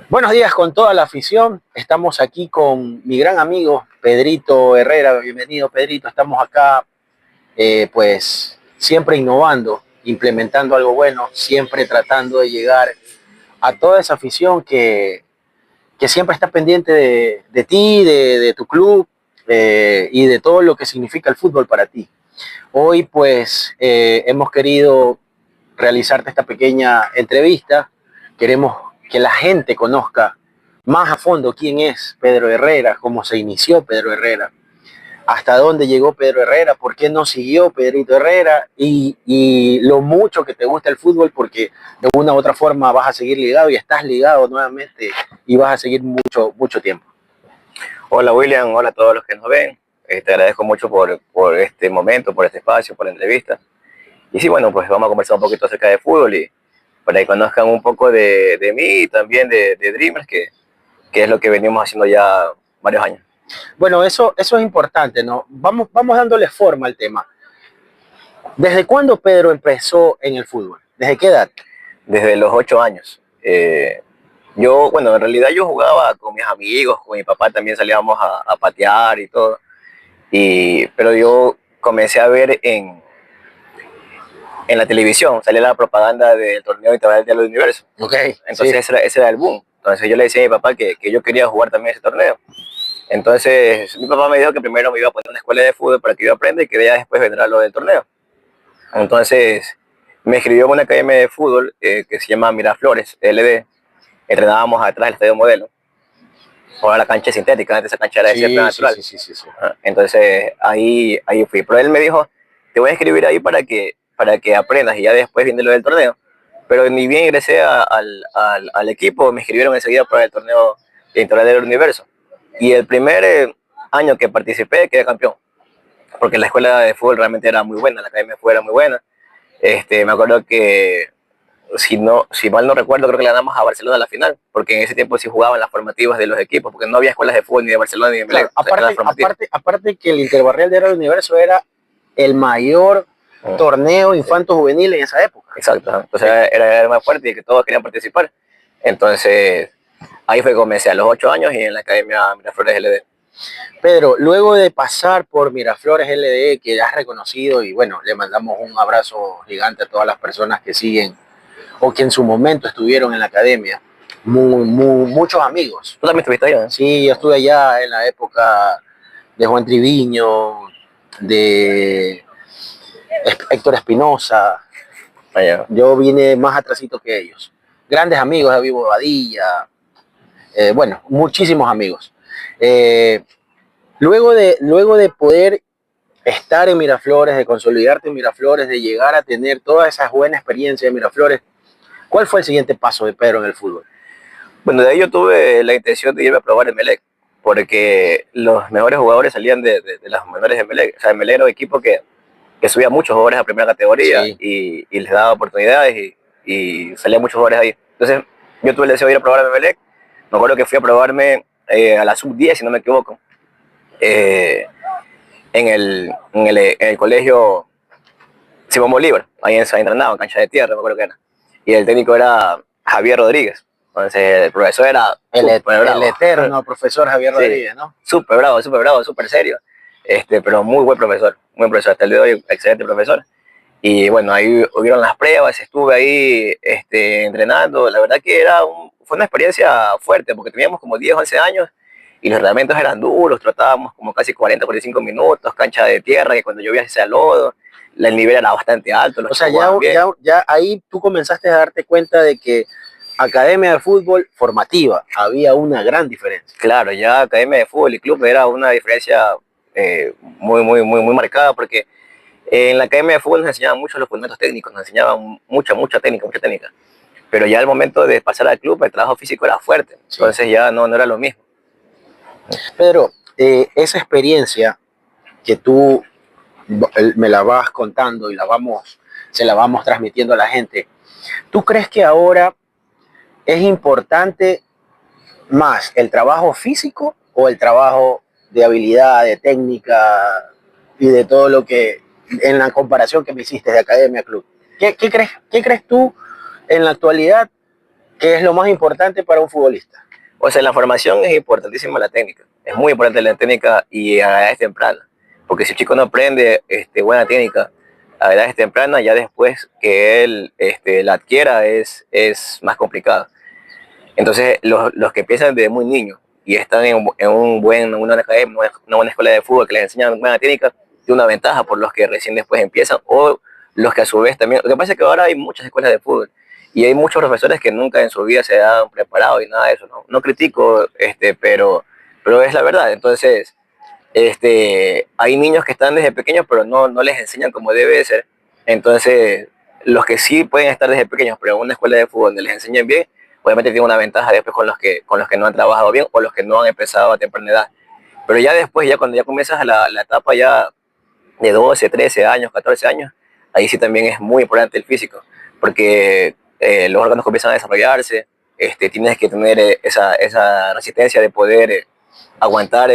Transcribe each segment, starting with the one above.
Buenos días con toda la afición. Estamos aquí con mi gran amigo Pedrito Herrera. Bienvenido, Pedrito. Estamos acá, pues, siempre innovando, implementando algo bueno, siempre tratando de llegar a toda esa afición que siempre está pendiente de ti, de tu club y de todo lo que significa el fútbol para ti. Hoy, pues, hemos querido realizarte esta pequeña entrevista. Queremos que la gente conozca más a fondo quién es Pedro Herrera, cómo se inició Pedro Herrera, hasta dónde llegó Pedro Herrera, por qué no siguió Pedrito Herrera y lo mucho que te gusta el fútbol, porque de una u otra forma vas a seguir ligado y estás ligado nuevamente y vas a seguir mucho tiempo. Hola William, hola a todos los que nos ven. Te agradezco mucho por este momento, por este espacio, por la entrevista. Y sí, bueno, pues vamos a conversar un poquito acerca de fútbol y para que conozcan un poco de mí y también de Dreamers, que es lo que venimos haciendo ya varios años. Bueno, eso es importante, ¿no? Vamos dándole forma al tema. ¿Desde cuándo Pedro empezó en el fútbol? ¿Desde qué edad? Desde los 8 años. Bueno, en realidad yo jugaba con mis amigos, con mi papá también salíamos a patear y todo. Pero yo comencé a ver en la televisión, salía la propaganda del torneo internacional del universo. Ok, Entonces sí. ese era el boom. Entonces yo le decía a mi papá que yo quería jugar también ese torneo. Entonces mi papá me dijo que primero me iba a poner en una escuela de fútbol para que yo aprenda y que ya después vendrá lo del torneo. Entonces me escribió en una academia de fútbol que se llama Miraflores, LD. Entrenábamos atrás del estadio Modelo. Ahora la cancha es sintética, antes esa cancha era de césped Sí, sí, natural. sí, sí, sí, sí. Entonces ahí fui. Pero él me dijo, te voy a escribir ahí para que aprendas y ya después viene lo del torneo. Pero ni bien ingresé al equipo, me escribieron enseguida para el torneo integral del universo. Y el primer año que participé quedé campeón, porque la escuela de fútbol realmente era muy buena, la academia de fútbol era muy buena. Me acuerdo que, si mal no recuerdo, creo que le ganamos a Barcelona a la final, porque en ese tiempo sí jugaban las formativas de los equipos, porque no había escuelas de fútbol ni de Barcelona ni de Melec, Claro, o sea, eran las formativas. aparte que el Interbarrial de del Universo era el mayor torneo infanto-juvenil en esa época. Exacto, entonces Sí. era más fuerte y que todos querían participar. Entonces, ahí fue que comencé a los 8 años y en la Academia Miraflores LD. Pedro, luego de pasar por Miraflores LDE, que ya has reconocido, y bueno, le mandamos un abrazo gigante a todas las personas que siguen o que en su momento estuvieron en la academia, muchos amigos. ¿Tú también estuviste allá? Sí, yo estuve allá en la época de Juan Triviño, de Héctor Espinosa. Allá. Yo vine más atrasito que ellos. Grandes amigos, David Bobadilla, bueno, muchísimos amigos. Eh, luego de poder estar en Miraflores, de consolidarte en Miraflores, de llegar a tener toda esa buena experiencia de Miraflores, ¿cuál fue el siguiente paso de Pedro en el fútbol? Bueno, de ahí yo tuve la intención de irme a probar en Melec, porque los mejores jugadores salían de las menores de Melec. O sea, Melec era un equipo que subía muchos jugadores a primera categoría Sí. y les daba oportunidades y salían muchos jugadores ahí. Entonces, yo tuve el deseo de ir a probarme en Melec. Me acuerdo que fui a probarme a la sub-10, si no me equivoco, eh, en el colegio Simón Bolívar, ahí entrenaba, en cancha de tierra, me acuerdo que era. Y el técnico era Javier Rodríguez. Entonces el profesor era súper El bravo. eterno profesor Javier Sí, Rodríguez, ¿no? súper bravo, súper serio. Pero muy buen profesor, muy buen profesor. Hasta el día de hoy, excelente profesor. Y bueno, ahí hubieron las pruebas, estuve ahí entrenando. La verdad que fue una experiencia fuerte, porque teníamos como 10, 11 años y los entrenamientos eran duros, tratábamos como casi 40, 45 minutos, cancha de tierra, que cuando llovía se hacía lodo, el nivel era bastante alto, los O sea, chicos jugaban bien. ya ahí tú comenzaste a darte cuenta de que academia de fútbol formativa había una gran diferencia. Claro, ya academia de fútbol y club era una diferencia muy marcada, porque en la academia de fútbol nos enseñaban mucho los fundamentos técnicos, nos enseñaban mucha técnica. Pero ya al momento de pasar al club, el trabajo físico era fuerte, Sí. entonces ya no era lo mismo. Pedro, esa experiencia que tú me la vas contando y se la vamos transmitiendo a la gente, ¿tú crees que ahora es importante más el trabajo físico o el trabajo de habilidad, de técnica y de todo lo que, en la comparación que me hiciste de academia club? ¿Qué crees tú en la actualidad? ¿Qué es lo más importante para un futbolista? O sea, en la formación es importantísima la técnica. Es muy importante la técnica y a edades tempranas. Porque si el chico no aprende buena técnica a edades tempranas, ya después que él la adquiera es más complicado. Entonces, los que empiezan desde muy niños y están en una academia, una buena escuela de fútbol que les enseñan buena técnica, tiene una ventaja por los que recién después empiezan o los que a su vez también. Lo que pasa es que ahora hay muchas escuelas de fútbol y hay muchos profesores que nunca en su vida se han preparado y nada de eso. No critico, pero es la verdad. Entonces, hay niños que están desde pequeños, pero no les enseñan como debe de ser. Entonces, los que sí pueden estar desde pequeños, pero en una escuela de fútbol donde les enseñan bien, obviamente tienen una ventaja después con los que no han trabajado bien o los que no han empezado a temprana edad. Pero ya después, ya cuando ya comienzas la etapa ya de 12, 13 años, 14 años, ahí sí también es muy importante el físico, porque los órganos comienzan a desarrollarse, tienes que tener esa resistencia de poder aguantar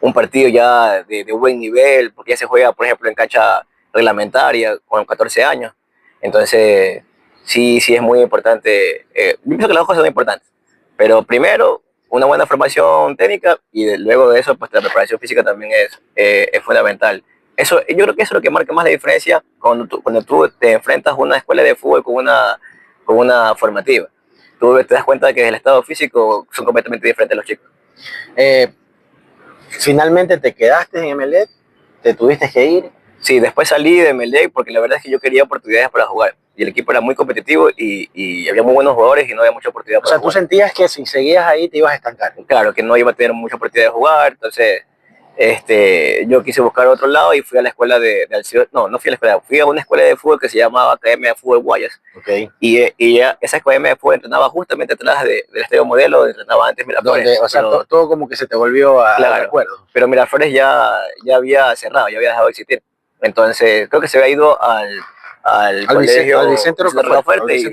un partido ya de buen nivel, porque ya se juega, por ejemplo, en cancha reglamentaria con 14 años. Entonces, sí es muy importante. Yo pienso que las dos cosas son importantes, pero primero una buena formación técnica y luego de eso, pues la preparación física también es fundamental. Eso, yo creo que eso es lo que marca más la diferencia cuando tú te enfrentas a una escuela de fútbol con una formativa. Tú te das cuenta de que el estado físico son completamente diferentes los chicos. Eh, Finalmente te quedaste en Emelec, te tuviste que ir. Sí, después salí de Emelec porque la verdad es que yo quería oportunidades para jugar. Y el equipo era muy competitivo y había muy buenos jugadores y no había mucha oportunidad O para sea, jugar. tú sentías que si seguías ahí te ibas a estancar. Claro, que no iba a tener mucha oportunidad de jugar, entonces yo quise buscar otro lado y fui a la escuela de Alcides. No fui a la escuela, fui a una escuela de fútbol que se llamaba Academia de Fútbol Guayas. Okay. Y esa academia de fútbol entrenaba justamente atrás del Estadio Modelo, donde entrenaba antes Miraflores. Donde, o sea, pero, todo como que se te volvió a claro, recuerdo. pero Miraflores ya había cerrado, ya había dejado de existir. Entonces creo que se había ido al colegio al Vicente Rocafuerte, y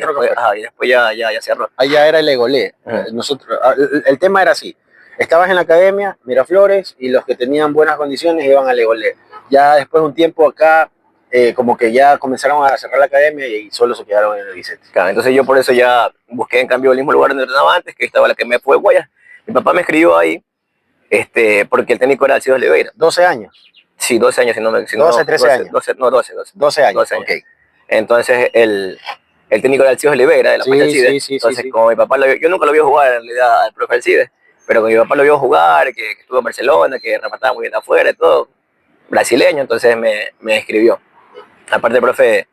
después ya cerró. Allá era el Egolé. Nosotros, el tema era así. Estabas en la academia, Miraflores, y los que tenían buenas condiciones iban al Egolé. Ya después de un tiempo acá, como que ya comenzaron a cerrar la academia y solo se quedaron en el Vicente. Claro, entonces yo por eso ya busqué en cambio el mismo lugar donde entrenaba antes, que estaba la que me fue Guayas. Mi papá me escribió ahí, porque el técnico era Alcides Oliveira. 12 años. Sí, 12 años, si no me... 12, 13 años. 12 años. 12 años. Okay. Entonces, el técnico era Alcides Oliveira, de la Pacha Alcides. Entonces, como mi papá, yo nunca lo vi jugar en realidad al profe Alcides, pero como mi papá lo vio jugar, que estuvo en Barcelona, que remataba muy bien afuera y todo, brasileño, entonces me escribió. Aparte, el profe,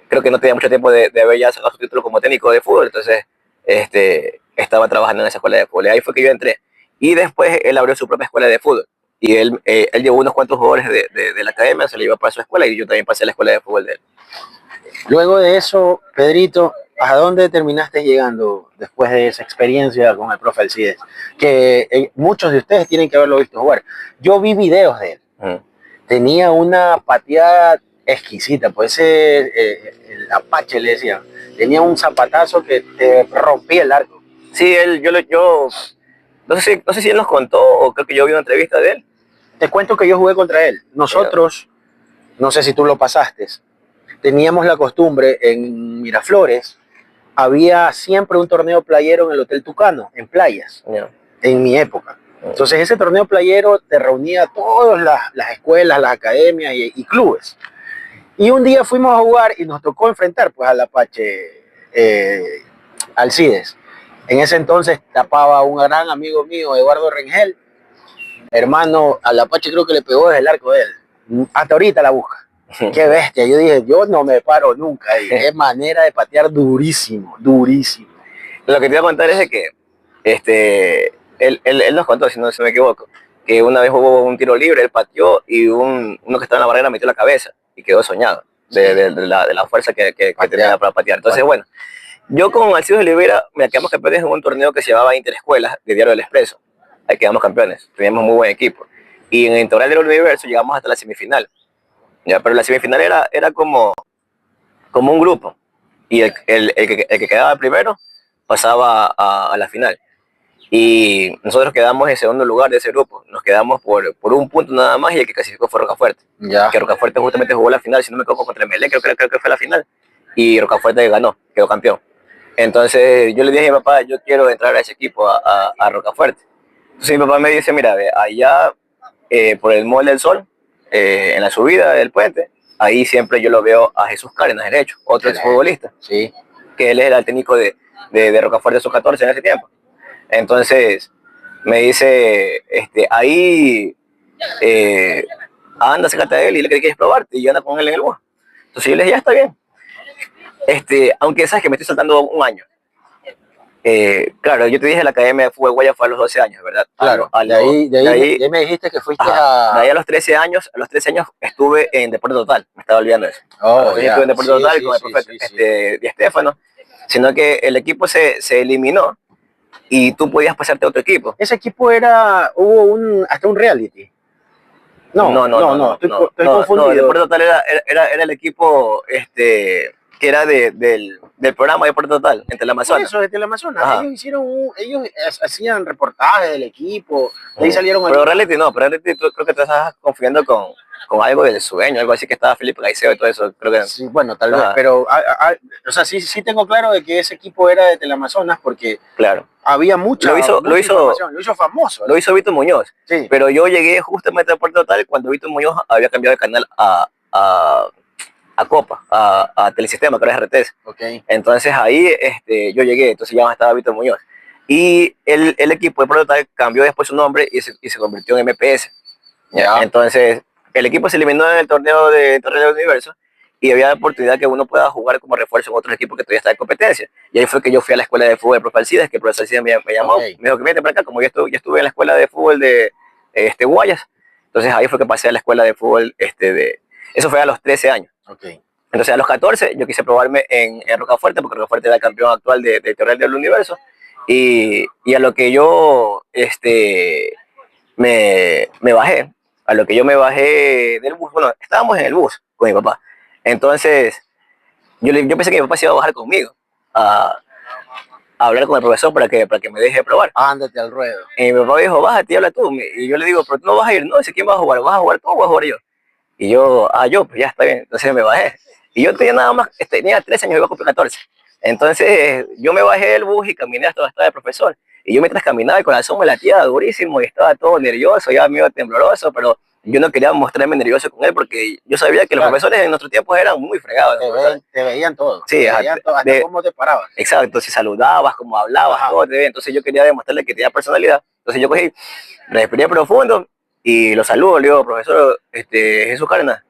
creo que no tenía mucho tiempo de haber ya sacado su título como técnico de fútbol, entonces estaba trabajando en esa escuela de fútbol. Y ahí fue que yo entré. Y después él abrió su propia escuela de fútbol. Y él llevó unos cuantos jugadores de la academia, se lo llevó para su escuela y yo también pasé a la escuela de fútbol de él. Luego de eso, Pedrito, ¿a dónde terminaste llegando después de esa experiencia con el profe Alcides? Que muchos de ustedes tienen que haberlo visto jugar. Yo vi videos de él. Tenía una pateada exquisita, pues el Apache le decían. Tenía un zapatazo que te rompía el arco. Sí, yo no sé si él nos contó o creo que yo vi una entrevista de él. Te cuento que yo jugué contra él. Nosotros, no sé si tú lo pasaste, teníamos la costumbre en Miraflores, había siempre un torneo playero en el Hotel Tucano, en playas, en mi época. Entonces ese torneo playero te reunía a todas las escuelas, las academias y clubes. Y un día fuimos a jugar y nos tocó enfrentar pues al Apache Alcides. En ese entonces tapaba un gran amigo mío, Eduardo Rengel. Hermano, al Apache creo que le pegó desde el arco de él. Hasta ahorita la busca. Qué bestia. Yo dije, yo no me paro nunca. Y qué manera de patear durísimo, durísimo. Lo que te iba a contar es de que él nos contó, si no se me equivoco, que una vez hubo un tiro libre, él pateó y uno que estaba en la barrera metió la cabeza y quedó soñado de la fuerza que tenía para patear. Entonces, bueno, yo con Alcides Oliveira me quedamos campeones en un torneo que se llamaba Interescuelas de Diario del Expreso. Ahí quedamos campeones, teníamos muy buen equipo. Y en el Integral del Universo llegamos hasta la semifinal. ¿Ya? Pero la semifinal era como un grupo. Y el que quedaba primero pasaba a la final. Y nosotros quedamos en segundo lugar de ese grupo. Nos quedamos por un punto nada más y el que clasificó fue Rocafuerte. Ya. Que Rocafuerte justamente jugó la final, si no me equivoco, contra Melec, creo que fue la final. Y Rocafuerte ganó, quedó campeón. Entonces yo le dije a mi papá, yo quiero entrar a ese equipo, a Rocafuerte. Entonces mi papá me dice, mira, ve, allá por el Mall del Sol, en la subida del puente, ahí siempre yo lo veo a Jesús Cárdenas, derecho, otro exfutbolista, Sí. que él era el técnico de Rocafuerte sub-14 en ese tiempo. Entonces me dice, ahí anda, sácate a él y le quieres probarte y anda con él en el bus. Entonces yo le dije, ya está bien. Aunque sabes que me estoy saltando un año. Claro, yo te dije la Academia de Fútbol Guaya fue a los 12 años, ¿verdad? Claro, de ahí me dijiste que fuiste de ahí a los 13 años, estuve en Deporte Total, me estaba olvidando eso. A los 13 estuve en Deporte Total con el profe Di Stéfano, sino que el equipo se eliminó y tú podías pasarte a otro equipo. Ese equipo hubo hasta un reality. No, estoy confundido. No, Deporte Total era el equipo que era del programa de Deporte Total, entre la Amazonas. Eso, desde el Amazonas. Ellos hacían reportajes del equipo, de ahí salieron... Pero reality no, pero reality creo que te estás confiando con algo del sueño, algo así que estaba Felipe Caicedo y todo eso, creo que... Sí, bueno, tal vez, pero, o sea, sí tengo claro de que ese equipo era desde el Amazonas porque... Claro. Había mucha información, lo hizo famoso. Lo hizo Vito Muñoz, sí. Pero yo llegué justamente a Deporte Total cuando Vito Muñoz había cambiado de canal a Copa, a Telesistema, que era RTS. Okay. Entonces ahí yo llegué, entonces ya estaba Vito Muñoz. Y el equipo de Deporte Total cambió después su nombre y se convirtió en MPS. Yeah. Entonces el equipo se eliminó en el torneo del Universo y había la oportunidad que uno pueda jugar como refuerzo en otros equipos que todavía está en competencia. Y ahí fue que yo fui a la escuela de fútbol de Profe Alcides, que el profesor Alcides me llamó, me dijo que vete para acá, como yo estuve en la escuela de fútbol de Guayas. Entonces ahí fue que pasé a la escuela de fútbol eso fue a los 13 años. Okay. Entonces a los 14 yo quise probarme en Rocafuerte, porque Rocafuerte era el campeón actual del torneo del Universo. Y a lo que yo me bajé, a lo que yo me bajé del bus, bueno, estábamos en el bus con mi papá. Entonces, yo pensé que mi papá se iba a bajar conmigo a hablar con el profesor para que me deje probar. Ándate al ruedo. Y mi papá dijo, bájate y habla tú. Y yo le digo, pero tú no vas a ir. No, dice, ¿quién va a jugar? ¿Vas a jugar tú o vas a jugar yo? Y yo, yo, pues ya está bien. Entonces me bajé. Y yo tenía nada más, tenía 13 años, iba a cumplir 14. Entonces yo me bajé del bus y caminé hasta donde estaba el profesor. Y yo mientras caminaba el corazón me latía durísimo y estaba todo nervioso, ya medio tembloroso, pero yo no quería mostrarme nervioso con él porque yo sabía que los profesores en nuestro tiempo eran muy fregados. Te veían todo. Sí, te veían todo, hasta cómo te parabas. Exacto, si saludabas, cómo hablabas, todo te veía. Entonces yo quería demostrarle que tenía personalidad. Entonces yo cogí, respiré profundo y lo saludo, le digo, profesor Jesús Cárdenas.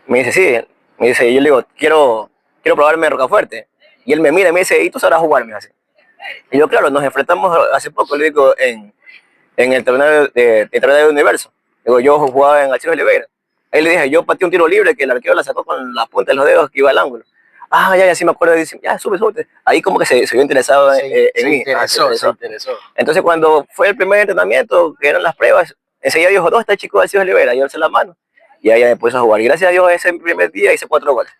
Me dice, sí, me dice, yo le digo, quiero probarme Rocafuerte. Y él me mira y me dice, ¿y tú sabrás jugar? Me dice. Y yo, claro, nos enfrentamos hace poco, le digo, en el torneo del Universo. Digo, yo jugaba en Alcides Oliveira. Ahí le dije, yo pateé un tiro libre que el arquero la sacó con la punta de los dedos que iba al ángulo. Ya, sí me acuerdo. Dice, ya, sube. Ahí como que se vio interesado en mí. Se interesó. Entonces cuando fue el primer entrenamiento, que eran las pruebas, enseguida dijo, ¿dónde está el chico de Alcides Oliveira? Yo alcé la mano. Y ahí me puse a jugar. Y gracias a Dios ese primer día hice 4 goles.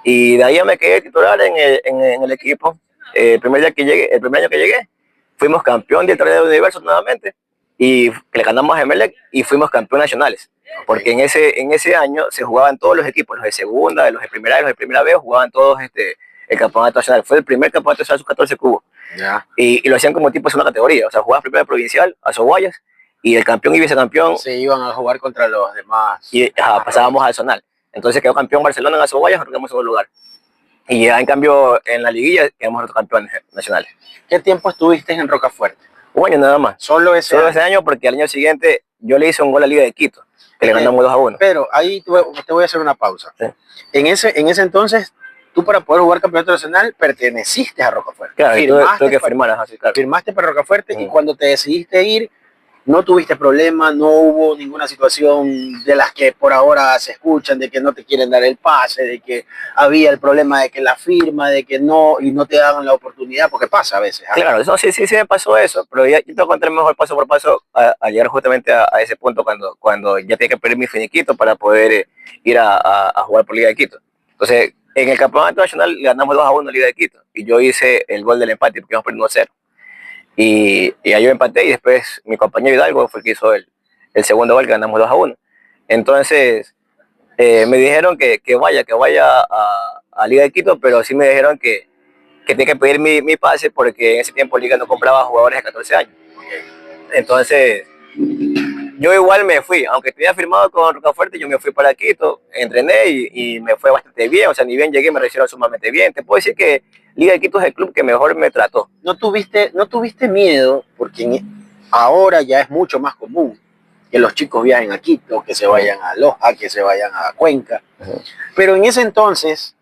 Y de ahí ya me quedé titular en el equipo. El primer año que llegué, fuimos campeón del torneo del Universo nuevamente y le ganamos a Emelec y fuimos campeones nacionales. Porque en ese año se jugaban todos los equipos, los de segunda, los de primera B, jugaban todos el campeonato nacional. Fue el primer campeonato nacional sub-14 que hubo. Yeah. Y lo hacían como tipo de una categoría. O sea, jugabas primera provincial, a Guayas, y el campeón y vicecampeón se iban a jugar contra los demás. Y pasábamos al zonal. Entonces quedó campeón Barcelona en Azoguayas, nos quedamos en segundo lugar. Y ya en cambio en la liguilla quedamos campeones nacionales. ¿Qué tiempo estuviste en Rocafuerte? 1 año nada más. Solo ese año porque al año siguiente yo le hice un gol a Liga de Quito, que le ganamos 2-1. Pero ahí te voy a hacer una pausa. Sí. En ese entonces, tú para poder jugar campeonato nacional perteneciste a Rocafuerte. Claro, tuve que firmar. Así, claro. Firmaste para Rocafuerte y cuando te decidiste ir, no tuviste problemas, no hubo ninguna situación de las que por ahora se escuchan, de que no te quieren dar el pase, de que había el problema de que la firma, de que no, y no te daban la oportunidad, porque pasa a veces. Claro, eso, sí me pasó eso, pero ya yo te conté mejor paso por paso a llegar justamente a ese punto cuando ya tenía que pedir mi finiquito para poder ir a jugar por Liga de Quito. Entonces, en el campeonato nacional le ganamos 2-1 a Liga de Quito, y yo hice el gol del empate porque íbamos perdiendo 1-0. Y ahí yo empaté y después mi compañero Hidalgo fue el que hizo el segundo gol que ganamos 2-1. Entonces me dijeron que vaya a Liga de Quito, pero sí me dijeron que que tenía que pedir mi pase porque en ese tiempo Liga no compraba jugadores de 14 años. Entonces, yo igual me fui, aunque tenía firmado con Rocafuerte, yo me fui para Quito, entrené y me fue bastante bien, o sea, ni bien llegué me recibieron sumamente bien. Te puedo decir que Liga de Quito es el club que mejor me trató. ¿No tuviste miedo? Porque ahora ya es mucho más común que los chicos viajen a Quito, que se vayan a Loja, que se vayan a Cuenca. Pero en ese entonces,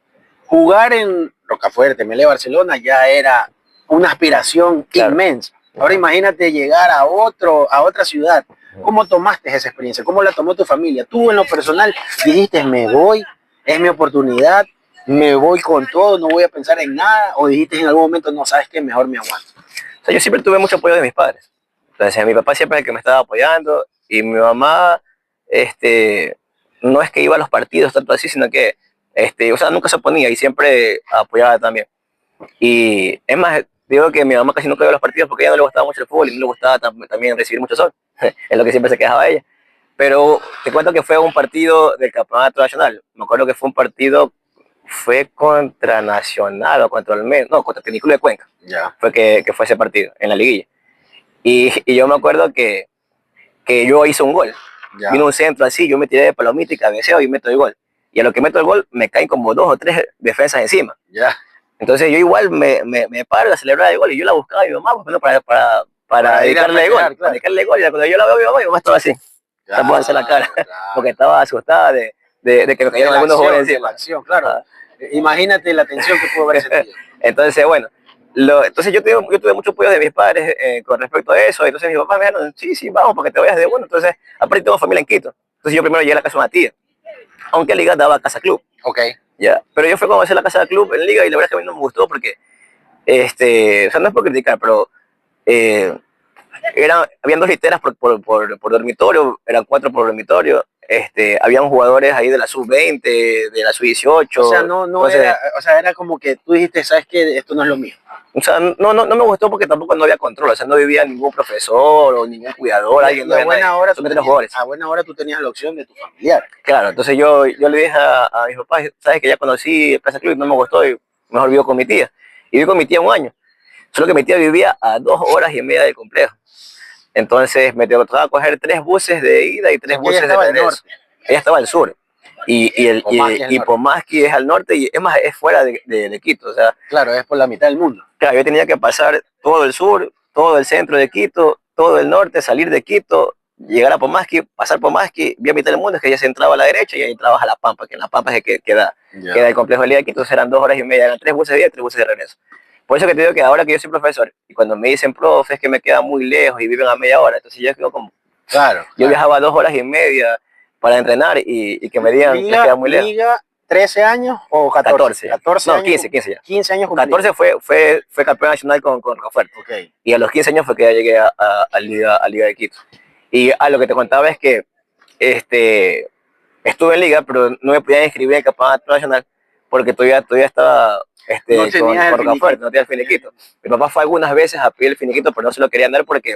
jugar en Rocafuerte, Melé Barcelona, ya era una aspiración inmensa. Ahora imagínate llegar a otra ciudad. ¿Cómo tomaste esa experiencia? ¿Cómo la tomó tu familia? Tú en lo personal dijiste, me voy, es mi oportunidad, me voy con todo, no voy a pensar en nada, o dijiste en algún momento, no, sabes qué, mejor me aguanto. O sea, yo siempre tuve mucho apoyo de mis padres. Entonces, mi papá siempre es el que me estaba apoyando y mi mamá, no es que iba a los partidos tanto así, sino que, o sea, nunca se oponía y siempre apoyaba también. Y es más, digo que mi mamá casi nunca iba a los partidos porque a ella no le gustaba mucho el fútbol y no le gustaba también recibir mucho sol. Es lo que siempre se quejaba ella. Pero te cuento que fue un partido del campeonato nacional. Me acuerdo que fue un partido, fue contra Nacional o contra el MED, no, contra Teniclub de Cuenca. Ya. Fue que fue ese partido en la liguilla. Y yo me acuerdo que yo hice un gol. Ya. Vino un centro así, yo me tiré de palomita y cabeceo y meto el gol. Y a lo que meto el gol me caen como 2 o 3 defensas encima. Ya. Entonces yo igual me paro a celebrar el gol y yo la buscaba a mi mamá pues, para dedicarle el gol. Claro. Para dedicarle el gol. Y cuando yo la veo a mi mamá estaba así. Tapándose la cara. Claro. Porque estaba asustada de que me cayeron algunos jugadores encima. Acción, claro. Imagínate la tensión que pudo haber sentido. Entonces, bueno, entonces yo tuve mucho apoyo de mis padres con respecto a eso. Entonces mis papás me dijeron, sí, vamos, para que te vayas de bueno. Entonces, aparte tengo familia en Quito. Entonces yo primero llegué a la casa de una tía. Aunque Liga daba casa club. Ok. Ya. Pero yo fui a conocer la casa club en Liga y la verdad es que a mí no me gustó porque, o sea, no es por criticar, pero habían 2 literas por dormitorio, eran 4 por dormitorio. Habían jugadores ahí de la sub-20, de la sub-18. O sea, era como que tú dijiste, ¿sabes qué? Esto no es lo mío. O sea, no me gustó porque tampoco no había control, o sea, no vivía ningún profesor o ningún cuidador, alguien no a buena hora tú tenías la opción de tu familiar. Claro, entonces yo le dije a mis papás, sabes que ya conocí el Casa Club y no me gustó y mejor vivo con mi tía. Y viví con mi tía un año, solo que mi tía vivía a 2 horas y media del complejo. Entonces me tocaba coger 3 buses de ida y 3 buses de regreso. Ella estaba al sur. Y Pomaski es al norte y es más, es fuera de Quito. O sea, claro, es por la mitad del mundo. Claro, yo tenía que pasar todo el sur, todo el centro de Quito, todo el norte, salir de Quito, llegar a Pomaski, pasar Pomaski, vía mitad del mundo, es que ya se entraba a la derecha y ahí entrabas a La Pampa, que en La Pampa es que queda el complejo de Liga de Quito. Entonces eran 2 horas y media, eran 3 buses de ida y 3 buses de regreso. Por eso que te digo que ahora que yo soy profesor y cuando me dicen profe es que me queda muy lejos y viven a media hora, entonces yo quedo como... Claro. Yo viajaba 2 horas y media para entrenar y que me digan que queda muy lejos. Liga, 13 años o 14? 14 no, años, 15 ya. 15 años cumplidos. 14 fue campeón nacional con Rocafuerte. Okay. Y a los 15 años fue que ya llegué a Liga de Quito. Y lo que te contaba es que estuve en Liga, pero no me podía inscribir en el campeonato nacional porque todavía estaba con Rocafuerte, no tenía el finiquito. Mi papá fue algunas veces a pedir el finiquito, pero no se lo querían dar porque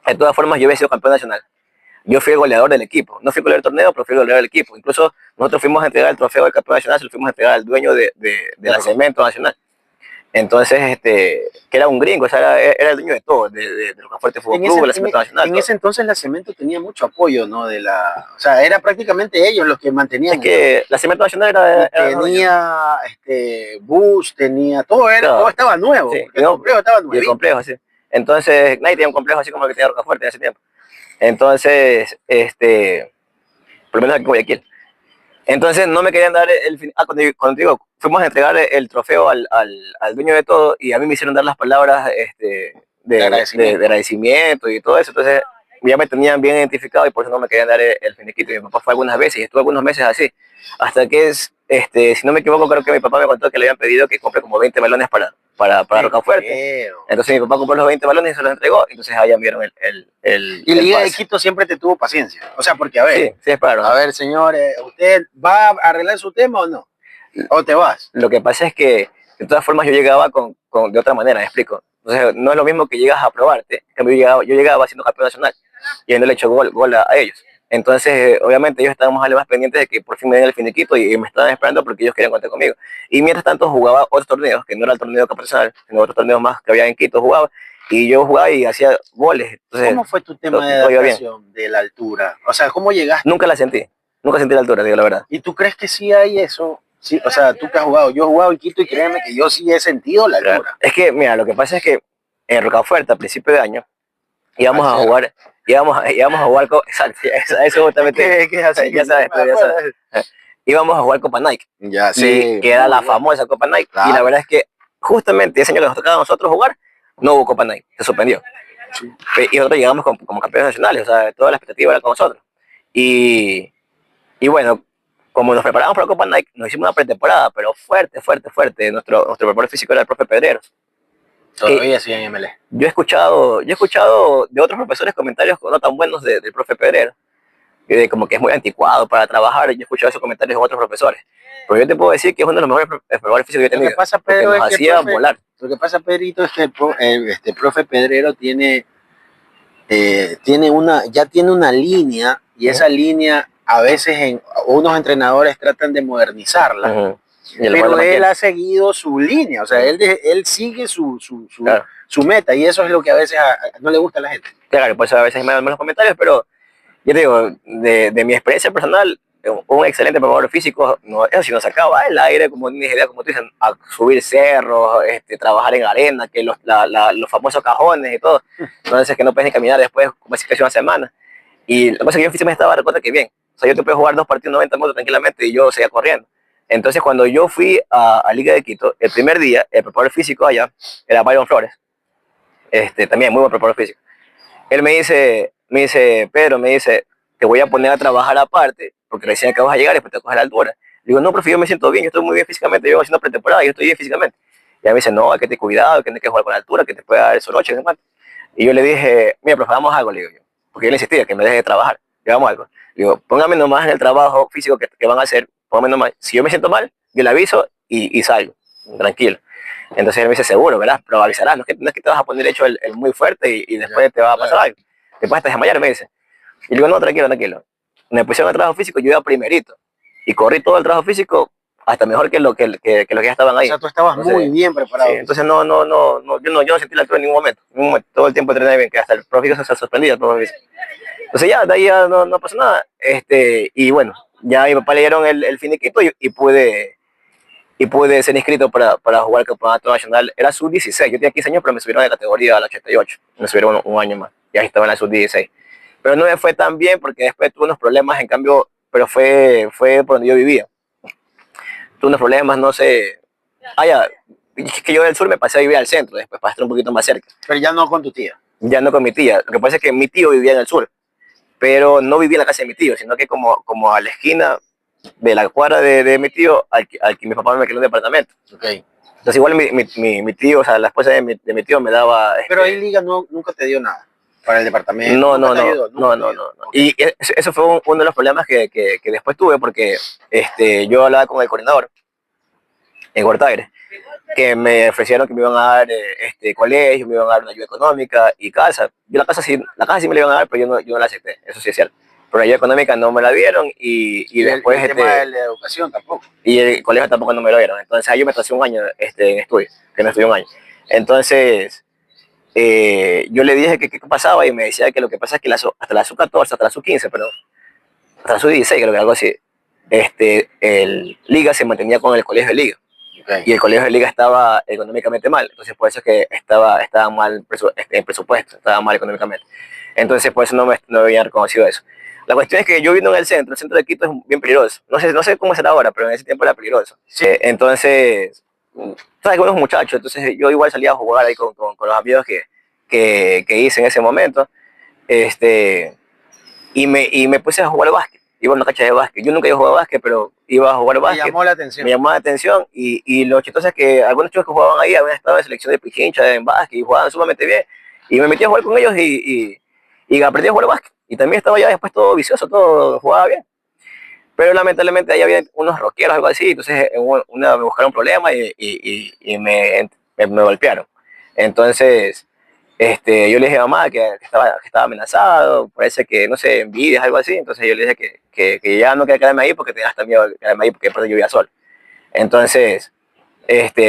de todas formas yo había sido campeón nacional. Yo fui el goleador del equipo. No fui goleador del torneo, pero fui el goleador del equipo. Incluso nosotros fuimos a entregar el trofeo del campeón nacional, se lo fuimos a entregar al dueño de la Cemento Nacional. Entonces, que era un gringo, o sea, era el dueño de todo, de Rocafuerte Fútbol Club, de la Cemento Nacional. En ese entonces la Cemento tenía mucho apoyo, ¿no? O sea, era prácticamente ellos los que mantenían. Es que la Cemento Nacional tenía bus, tenía todo, todo estaba nuevo. Sí, el complejo estaba nuevo. Y el complejo, sí. Entonces, nadie tenía un complejo así como el que tenía Rocafuerte en ese tiempo. Entonces, por lo menos aquí en Guayaquil. Entonces no me querían dar cuando digo, fuimos a entregar el trofeo al dueño de todo y a mí me hicieron dar las palabras de agradecimiento y todo eso. Entonces ya me tenían bien identificado y por eso no me querían dar el finiquito. Y mi papá fue algunas veces y estuve algunos meses así. Hasta que si no me equivoco, creo que mi papá me contó que le habían pedido que compre como 20 balones para Rocafuerte. Entonces mi papá compró los 20 balones y se los entregó. Entonces allá vieron Y Liga de Quito siempre te tuvo paciencia. O sea, porque a ver, sí, espero. A ver, señores, ¿usted va a arreglar su tema o no? ¿O te vas? Lo que pasa es que de todas formas yo llegaba de otra manera, me explico. Entonces no es lo mismo que llegas a probarte. En cambio yo llegaba siendo campeón nacional y no le he hecho gol a ellos. Entonces, obviamente ellos estaban más pendientes de que por fin me den el finiquito y me estaban esperando porque ellos querían contar conmigo. Y mientras tanto jugaba otros torneos, que no era el torneo profesional, sino otros torneos más que había en Quito, jugaba. Y yo jugaba y hacía goles. Entonces, ¿cómo fue tu tema de todo iba bien. adaptación de la altura? O sea, ¿cómo llegaste? Nunca la sentí. Nunca sentí la altura, digo la verdad. ¿Y tú crees que sí hay eso? Sí, o sea, tú que has jugado, yo he jugado en Quito y créeme que yo sí he sentido la Claro. altura. Es que, mira, lo que pasa es que en Rocafuerte, a principio de año, íbamos a Al jugar, íbamos a jugar, exacto, eso justamente, ¿Qué es así? ya sabes, No me ya acuerdo. sabes. Íbamos a jugar Copa Nike, Ya, y sí. que era Muy la bien. famosa Copa Nike, y la Claro. verdad es que justamente ese año que nos tocaba a nosotros jugar, no hubo Copa Nike, se suspendió. Sí. Y nosotros llegamos como campeones nacionales, o sea, toda la expectativa era con nosotros. Y bueno, como nos preparamos para la Copa Nike, nos hicimos una pretemporada, pero fuerte, fuerte, fuerte. Nuestro preparador físico era el profe Pedreros. Todavía sí en MLE. Yo he escuchado de otros profesores comentarios no tan buenos del profe Pedrero, como que es muy anticuado para trabajar. Yo he escuchado esos comentarios de otros profesores. Pero yo te puedo decir que es uno de los mejores preparadores físicos que he Lo tenido. que pasa, porque Pedro, nos es que hacía volar. lo que pasa, Pedrito, es que este profe Pedrero ya tiene una línea y esa línea a veces unos entrenadores tratan de modernizarla, pero él ha seguido su línea, o sea, él sigue Claro. su meta y eso es lo que a veces no le gusta a la gente. Claro, pues a veces me dan malos comentarios, pero yo te digo, de mi experiencia personal, un excelente preparador físico, no, eso sí nos sacaba el aire, como ni idea, como tú dices, a subir cerros, trabajar en arena, que los famosos cajones y todo. Entonces que no puedes ni caminar después, como si casi una semana. Y la cosa es que yo físicamente estaba dando cuenta que bien, o sea, yo te puedo jugar 2 partidos 90 minutos tranquilamente y yo seguía corriendo. Entonces cuando yo fui a Liga de Quito, el primer día, el preparador físico allá era Byron Flores, también muy buen preparador físico. Él me dice, Pedro, te voy a poner a trabajar aparte, porque recién acabas de llegar y después te coges la altura. Digo, no, profe, yo me siento bien, yo estoy muy bien físicamente, yo haciendo pretemporada, yo estoy bien físicamente. Y él me dice, no, hay que tener cuidado, que tienes que jugar con la altura, que te puede dar el soroche, demás. Y yo le dije, mira, profe, hagamos algo, le digo yo, porque yo le insistía que me deje de trabajar, hagamos algo. Le digo, póngame nomás en el trabajo físico que van a hacer, póngame nomás, si yo me siento mal, yo le aviso y salgo, tranquilo. Entonces él me dice, seguro, ¿verdad? Pero avisarás, no es que te vas a poner hecho el muy fuerte y después te va a pasar algo. Después te desmayar, me dice. Y le digo, no, tranquilo, tranquilo. Me pusieron al trabajo físico, yo iba primerito. Y corrí todo el trabajo físico hasta mejor que lo que ya estaban ahí. O sea, tú estabas muy bien preparado. Sí, entonces yo no sentí la altura en ningún momento. En ningún momento. Todo el tiempo entrené bien, que hasta el profe físico se sorprendía. Entonces ya, de ahí ya no pasó nada. Y bueno, ya a mi papá le dieron el finiquito y pude ser inscrito para jugar el campeonato nacional. Era sub-16, yo tenía 15 años, pero me subieron de categoría a la 88, me subieron un año más, y ahí estaba en la sub-16. Pero no me fue tan bien porque después tuve unos problemas, en cambio, pero fue por donde yo vivía. Tuve unos problemas, no sé, ya, es que yo del sur me pasé a vivir al centro, después para estar un poquito más cerca. Pero ya no con tu tía. Ya no con mi tía, lo que pasa es que mi tío vivía en el sur, pero no vivía en la casa de mi tío, sino que como a la esquina de la cuadra de mi tío al que mi papá me quedó un departamento. Okay. Entonces igual mi tío, o sea, la esposa de mi tío me daba... Pero ahí Liga nunca te dio nada para el departamento. No. Y eso fue uno de los problemas que después tuve porque yo hablaba con el coordinador en Huertaire, que me ofrecieron que me iban a dar colegio, me iban a dar una ayuda económica y casa. Yo la casa sí me la iban a dar, pero yo no la acepté, eso sí es cierto. Pero la ayuda económica no me la dieron y después... el tema de la educación tampoco. Y el colegio tampoco no me lo dieron. Entonces ahí yo me pasé un año en estudios, que no estudié un año. Entonces yo le dije que qué pasaba y me decía que lo que pasa es que hasta la sub-14, hasta la sub-15, perdón, hasta la sub-16 creo que algo así, el Liga se mantenía con el colegio de Liga. Okay. Y el colegio de Liga estaba económicamente mal, entonces por eso es que estaba mal el presupuesto, estaba mal económicamente. Entonces por eso no me habían reconocido eso. La cuestión es que yo vivo en el centro de Quito es bien peligroso. No sé cómo será ahora, pero en ese tiempo era peligroso. Sí. Entonces, sabes, con unos muchachos, entonces yo igual salía a jugar ahí con los amigos que hice en ese momento. Y me puse a jugar básquet. Iba a una cancha de básquet. Yo nunca iba a jugar básquet, pero iba a jugar básquet. Me llamó la atención. Me llamó la atención. Y lo chistoso es que algunos chicos que jugaban ahí habían estado en selección de Pichincha, en básquet, y jugaban sumamente bien. Y me metí a jugar con ellos y aprendí a jugar básquet. Y también estaba ya después todo vicioso, todo jugaba bien. Pero lamentablemente ahí había unos rockeros, algo así. Entonces me buscaron problemas y me golpearon. Entonces yo le dije a mamá que estaba amenazado, parece que, no sé, envidias, algo así. Entonces yo le dije que ya no quería quedarme ahí porque tenía hasta miedo de quedarme ahí porque después yo vivía solo. Entonces,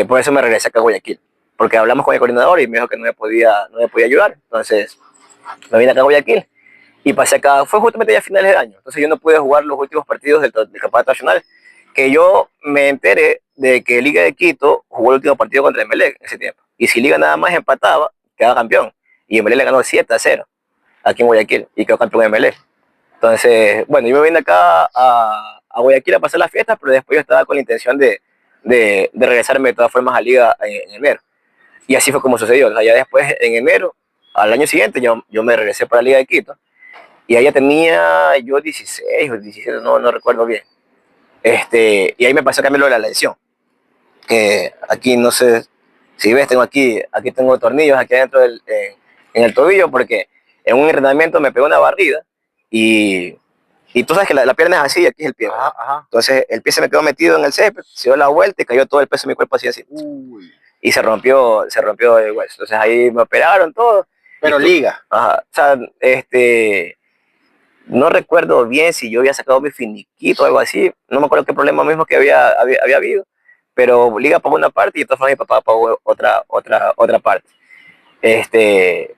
por eso me regresé acá a Guayaquil. Porque hablamos con el coordinador y me dijo que no me podía ayudar. Entonces, me vine acá a Guayaquil y pasé acá. Fue justamente ya a finales de año. Entonces yo no pude jugar los últimos partidos del campeonato nacional. Que yo me enteré de que Liga de Quito jugó el último partido contra Emelec en ese tiempo. Y si Liga nada más empataba, quedaba campeón. Y Emelec le ganó 7-0 aquí en Guayaquil y quedó campeón Emelec. Entonces, bueno, yo me vine acá a Guayaquil a pasar las fiestas, pero después yo estaba con la intención de regresarme de todas formas a Liga en enero. Y así fue como sucedió. O sea, ya después, en enero, al año siguiente, yo me regresé para la Liga de Quito. Y ahí ya tenía yo 16 o 17, no recuerdo bien. Y ahí me pasó a cambiar lo de la lesión. Que aquí, no sé si ves, aquí tengo tornillos aquí adentro en el tobillo, porque en un entrenamiento me pegó una barrida y, y tú sabes que la pierna es así, aquí es el pie. Ajá, ajá. Entonces el pie se me quedó metido en el césped, se dio la vuelta y cayó todo el peso de mi cuerpo así. Uy. Y se rompió el hueso. Entonces ahí me operaron todo. Pero Liga. Ajá, o sea, no recuerdo bien si yo había sacado mi finiquito o algo así. No me acuerdo qué problema mismo que había habido. Pero Liga pagó una parte y entonces mi papá pagó otra parte.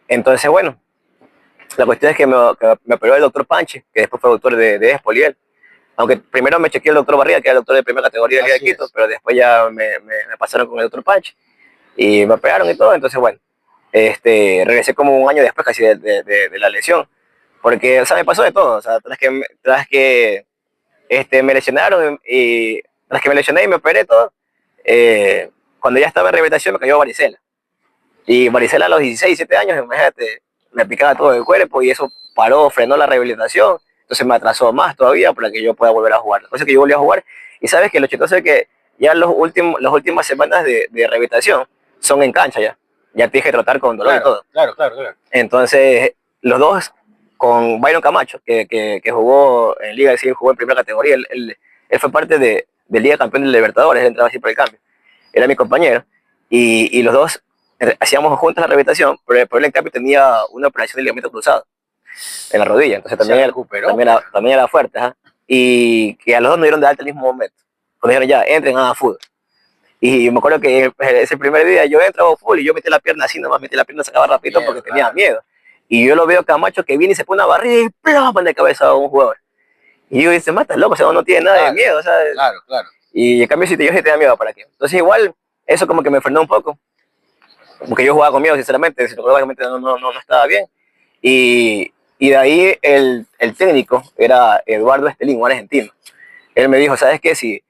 Entonces, bueno, la cuestión es que me operó el doctor Panche, que después fue doctor de Espoliel. Aunque primero me chequeó el doctor Barriga, que era el doctor de primera categoría de Liga de Quito, pero después ya me pasaron con el doctor Panche y me operaron y todo. Entonces, bueno, regresé como un año después casi de la lesión. Porque, o sea, me pasó de todo. O sea, tras que me lesionaron y tras que me lesioné y me operé todo, cuando ya estaba en rehabilitación me cayó varicela. Y varicela a los 16, 17 años, imagínate, me picaba todo el cuerpo y eso frenó la rehabilitación. Entonces me atrasó más todavía para que yo pueda volver a jugar. Por eso que yo volví a jugar. Y sabes que lo chistoso es que ya las últimas semanas de rehabilitación son en cancha ya. Ya tienes que tratar con dolor y todo. Claro. Entonces, los dos con Byron Camacho, que jugó en Liga, sí, jugó en primera categoría. Él fue parte de Liga Campeón de Libertadores, él entraba así por el cambio. Era mi compañero. Y los dos hacíamos juntos la rehabilitación, pero él en cambio tenía una operación de ligamento cruzado en la rodilla. Entonces también era fuerte. ¿Ja? Y que a los dos nos dieron de alta al mismo momento. Cuando dijeron ya, entren a fútbol. Y me acuerdo que ese primer día yo entraba a fútbol y yo metí la pierna así, nomás metí la pierna, sacaba rapidito porque tenía miedo. Y yo lo veo Camacho que viene y se pone una barriga y ploma de cabeza a un jugador. Y yo dice, mata loco, o sea, no tiene nada de miedo, ¿sabes? Claro. Y en cambio, si yo sí tenía miedo, ¿para qué? Entonces, igual, eso como que me frenó un poco. Porque yo jugaba con miedo, sinceramente, psicológicamente no estaba bien. Y de ahí el técnico era Eduardo Estelín, un argentino. Él me dijo, ¿sabes qué? Si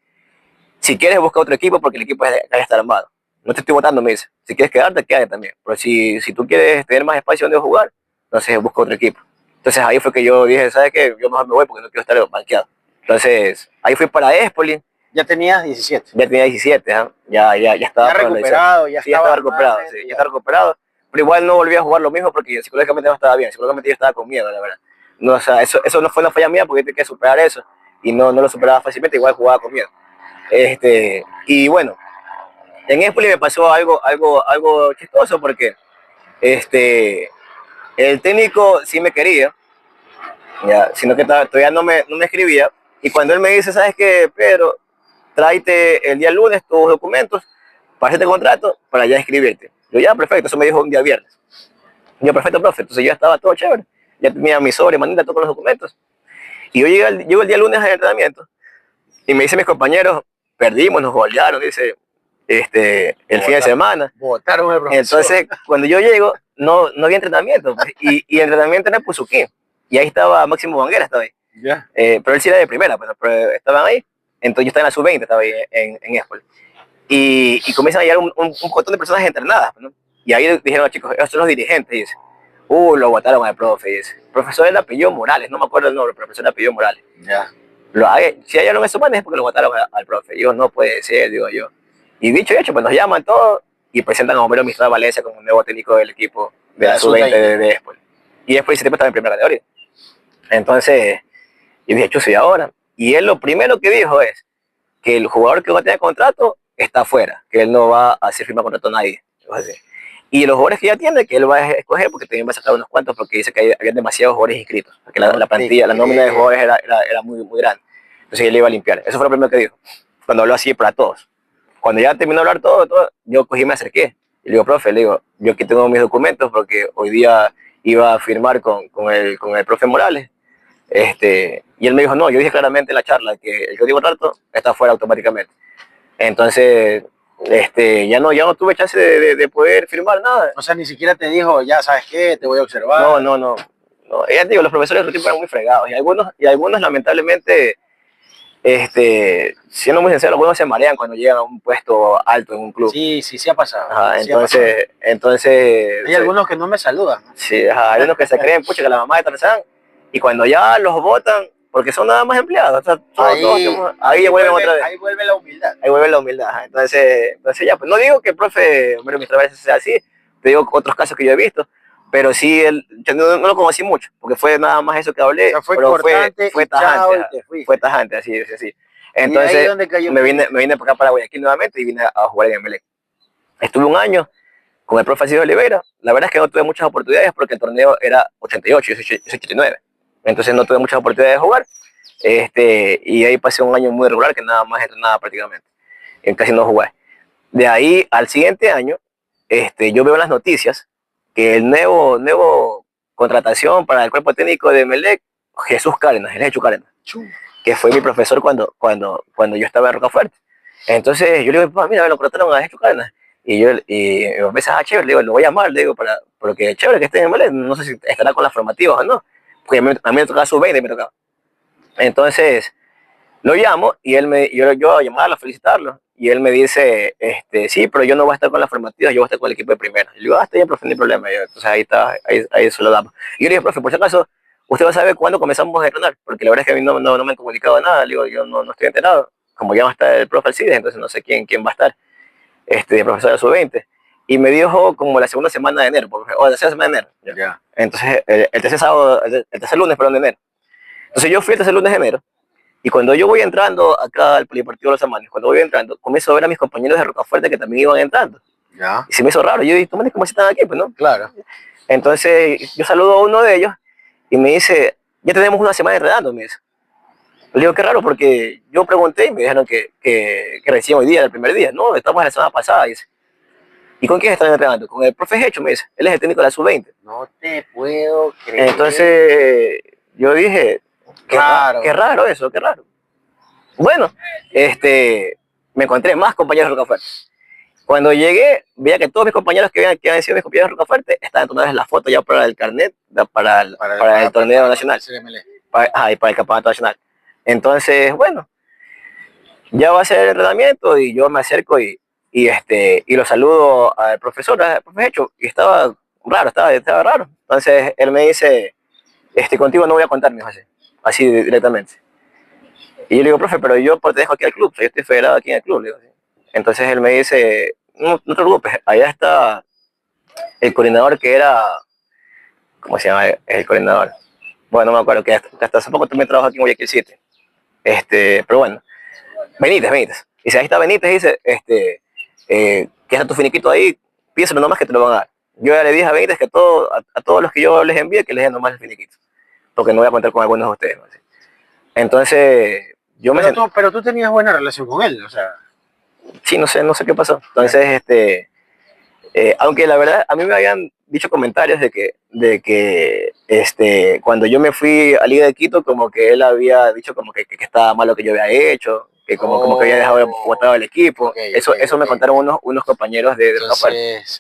quieres, busca otro equipo porque el equipo ya está armado. No te estoy votando, me dice. Si quieres quedarte, quédate también. Pero si tú quieres tener más espacio donde jugar, entonces busca otro equipo. Entonces ahí fue que yo dije, ¿sabes qué? Yo mejor me voy porque no quiero estar banqueado. Entonces ahí fui para Espoli. Ya tenías 17. Ya tenía 17, ¿eh? Ya estaba recuperado, ya estaba recuperado. Sí, ya estaba recuperado. Pero igual no volví a jugar lo mismo porque psicológicamente no estaba bien. Psicológicamente yo estaba con miedo, la verdad. No, o sea, eso no fue una falla mía porque yo tenía que superar eso. Y no lo superaba fácilmente, igual jugaba con miedo. Y bueno, en Espoli me pasó algo chistoso porque el técnico sí me quería, ya, sino que todavía no me escribía. Y cuando él me dice, ¿sabes qué, Pedro? Tráete el día lunes tus documentos para hacerte contrato para ya escribirte. Yo ya, perfecto, eso me dijo un día viernes. Yo, perfecto, profe, entonces yo estaba todo chévere. Ya tenía mi sobre, manita, todos los documentos. Y yo llego el día lunes al entrenamiento y me dicen mis compañeros, perdimos, nos golearon, dice, el fin de semana. Votaron el profesor. Entonces, cuando yo llego, no había entrenamiento. Pues, y el entrenamiento era en Puzuquín. Y ahí estaba Máximo Banguera, estaba ahí. Yeah. Pero él sí era de primera, pero estaban ahí. Entonces yo estaba en la sub-20, estaba ahí en Espol. Y comienzan a llegar un montón de personas entrenadas, ¿no? Y ahí dijeron, chicos, estos son los dirigentes, y dice, lo votaron al profe, y dice, profesor del apellido Morales, no me acuerdo el nombre, pero profesor del apellido Morales. Yeah. Si hallaron esos manes es porque lo votaron al profe. Y yo, no puede ser, digo yo. Y dicho y hecho, pues nos llaman todos y presentan a Homero Mistral Valencia como un nuevo técnico del equipo de la sub-20 de Espol. Y después ese tiempo estaba en primera categoría. Entonces, yo dije, chuzo, ¿y ahora? Y él lo primero que dijo es que el jugador que va a tener contrato está afuera, que él no va a hacer firmar contrato a nadie. y los jugadores que ya tiene, que él va a escoger, porque también va a sacar unos cuantos, porque dice que había demasiados jugadores inscritos, porque la plantilla, la nómina de jugadores era muy grande. Entonces él iba a limpiar. Eso fue lo primero que dijo, cuando habló así para todos. Cuando ya terminó de hablar todo, yo cogí y me acerqué. Y le digo, profe, le digo, yo aquí tengo mis documentos, porque hoy día iba a firmar con el profe Morales. Y él me dijo, no, yo dije claramente en la charla que el código rato está fuera automáticamente. Entonces, ya no tuve chance de poder firmar nada. O sea, ni siquiera te dijo, ya sabes qué, te voy a observar. No. Ya te digo, los profesores de otro tipo eran muy fregados. Y algunos lamentablemente, siendo muy sincero, algunos se marean cuando llegan a un puesto alto en un club. Sí ha pasado. Ajá, sí ha pasado. entonces... Hay algunos que no me saludan. Sí, ajá, hay unos que se creen, pucha, que la mamá de Tarzán, y cuando ya los votan, porque son nada más empleados, o sea, ahí vuelven otra vez. Ahí vuelve la humildad. Ahí vuelve la humildad. Ajá. Entonces ya, pues no digo que el profe Homero Mistral sea así, te digo otros casos que yo he visto, pero sí, yo no lo conocí mucho, porque fue nada más eso que hablé, O sea, fue pero cortante, fue tajante, fue tajante, así. Entonces me vine para acá, para Guayaquil nuevamente y vine a jugar en Emelec. Estuve un año con el profe Francisco Olivera. La verdad es que no tuve muchas oportunidades porque el torneo era 88, yo soy 89. Entonces no tuve muchas oportunidades de jugar. Y ahí pasé un año muy regular que nada más entrenaba prácticamente. Casi no jugué. De ahí al siguiente año, yo veo en las noticias que el nuevo contratación para el cuerpo técnico de Melec, Jesús Cárdenas, el Hecho Cárdenas, que fue mi profesor cuando yo estaba en Rocafuerte. Entonces yo le digo, mira, lo contrataron a Jesús Cárdenas. Y me empecé, chévere, le digo, lo voy a llamar, le digo, porque chévere que esté en Melec, no sé si estará con las formativas o no, porque a mí me tocaba sub-20, me tocaba. Entonces, lo llamo y yo a llamarlo, a felicitarlo, y él me dice, sí, pero yo no voy a estar con las formativas, yo voy a estar con el equipo de primera. Y le digo, está bien, profe, no hay problema. Entonces ahí se lo damos. Y yo le dije, profe, por si acaso, usted va a saber cuándo comenzamos a entrenar, porque la verdad es que a mí no me han comunicado nada, le digo, yo no estoy enterado. Como ya va a estar el profe Alcides, entonces no sé quién va a estar, de profesor de sub-20. Y me dijo como la segunda semana de enero, o la tercera semana de enero. Ya. Entonces, el tercer lunes, perdón, de enero. Entonces yo fui el tercer lunes de enero, y cuando yo voy entrando acá al Polideportivo Los Amanes, cuando voy entrando, comienzo a ver a mis compañeros de Rocafuerte que también iban entrando. Ya. Y se me hizo raro. Yo dije, ¿tú cómo están aquí? Pues, ¿no? Claro. Entonces yo saludo a uno de ellos y me dice, ya tenemos una semana entrenando, me dice. Le digo, qué raro, porque yo pregunté y me dijeron que recién hoy día, el primer día. No, estamos la semana pasada, dice. ¿Y con quién están entrenando? Con el profe Hecho, me dice. Él es el técnico de la sub-20. No te puedo creer. Entonces yo dije, qué raro eso, qué raro. Bueno, me encontré más compañeros de Rocafuerte. Cuando llegué, veía que todos mis compañeros que habían sido mis compañeros de Rocafuerte estaban tomadas en la foto ya para el carnet, para el torneo nacional. Y para el campeonato nacional. Entonces, bueno, ya va a ser el entrenamiento y yo me acerco y lo saludo al profesor Hecho, y estaba raro. Entonces él me dice, contigo no voy a contar, me dijo así directamente. Y yo le digo, profe, pero yo pertenezco aquí al club, yo estoy federado aquí en el club, le digo. Entonces él me dice, no te preocupes, allá está el coordinador que era, ¿cómo se llama el coordinador? Bueno, no me acuerdo, que hasta hace poco también trabajo aquí en Guayaquil City. Pero bueno, Benítez. Dice, ahí está Benítez, dice, que está tu finiquito ahí, pídeselo nomás que te lo van a dar. Yo ya le dije a Benítez que a todos los que yo les envíe, que les den nomás el finiquito, porque no voy a contar con algunos de ustedes, ¿no? Entonces, pero tú tenías buena relación con él, o sea. Sí, no sé qué pasó. Entonces, aunque la verdad, a mí me habían dicho comentarios de que cuando yo me fui a Liga de Quito, como que él había dicho como que estaba mal lo que yo había hecho, que como que había dejado botado el equipo. Eso me contaron unos compañeros de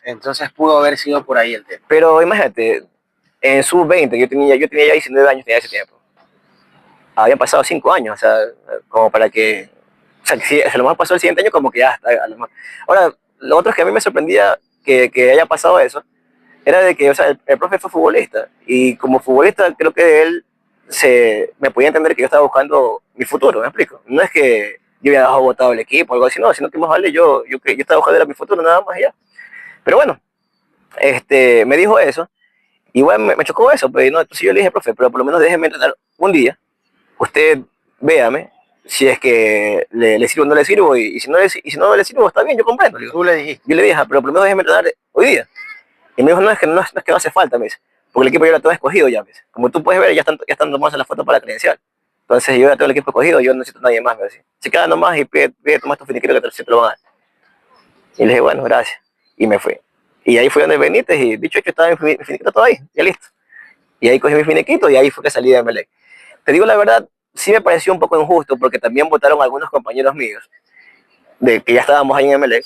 entonces pudo haber sido por ahí el tema. Pero imagínate, en sub-20, yo tenía ya 19 años, tenía ese tiempo. Habían pasado 5 años, o sea, como para que... O sea, que si a lo mejor pasó el siguiente año, como que ya está. Ahora, lo otro es que a mí me sorprendía que haya pasado eso, era de que, o sea, el profe fue futbolista, y como futbolista creo que él me podía entender que yo estaba buscando mi futuro, ¿me explico? No es que yo había dejado botado el equipo o algo así, no, sino que más vale yo estaba buscando era mi futuro nada más y ya. Pero bueno, me dijo eso, y bueno, me chocó eso, pues no, entonces yo le dije, profe, pero por lo menos déjeme entrenar un día, usted véame, si es que le sirvo o no le sirvo, y si no le sirvo, está bien, yo comprendo. Tú le dijiste. Yo le dije, pero por lo menos déjeme entrenar hoy día. Y me dijo, no es que no hace falta, me dice, porque el equipo ya lo tengo escogido ya, me dice. Como tú puedes ver, ya están tomándose la foto para la credencial. Entonces yo ya tengo el equipo escogido, yo no necesito a nadie más, me dice. Se queda nomás y pide tomar tu finiquito que te lo van a dar. Y le dije, bueno, gracias. Y me fui. Y ahí fui donde Benítez y dicho hecho estaba mi finiquito todo ahí, ya listo. Y ahí cogí mi finiquito y ahí fue que salí de Emelec. Te digo la verdad, sí me pareció un poco injusto porque también votaron algunos compañeros míos, de que ya estábamos ahí en Emelec,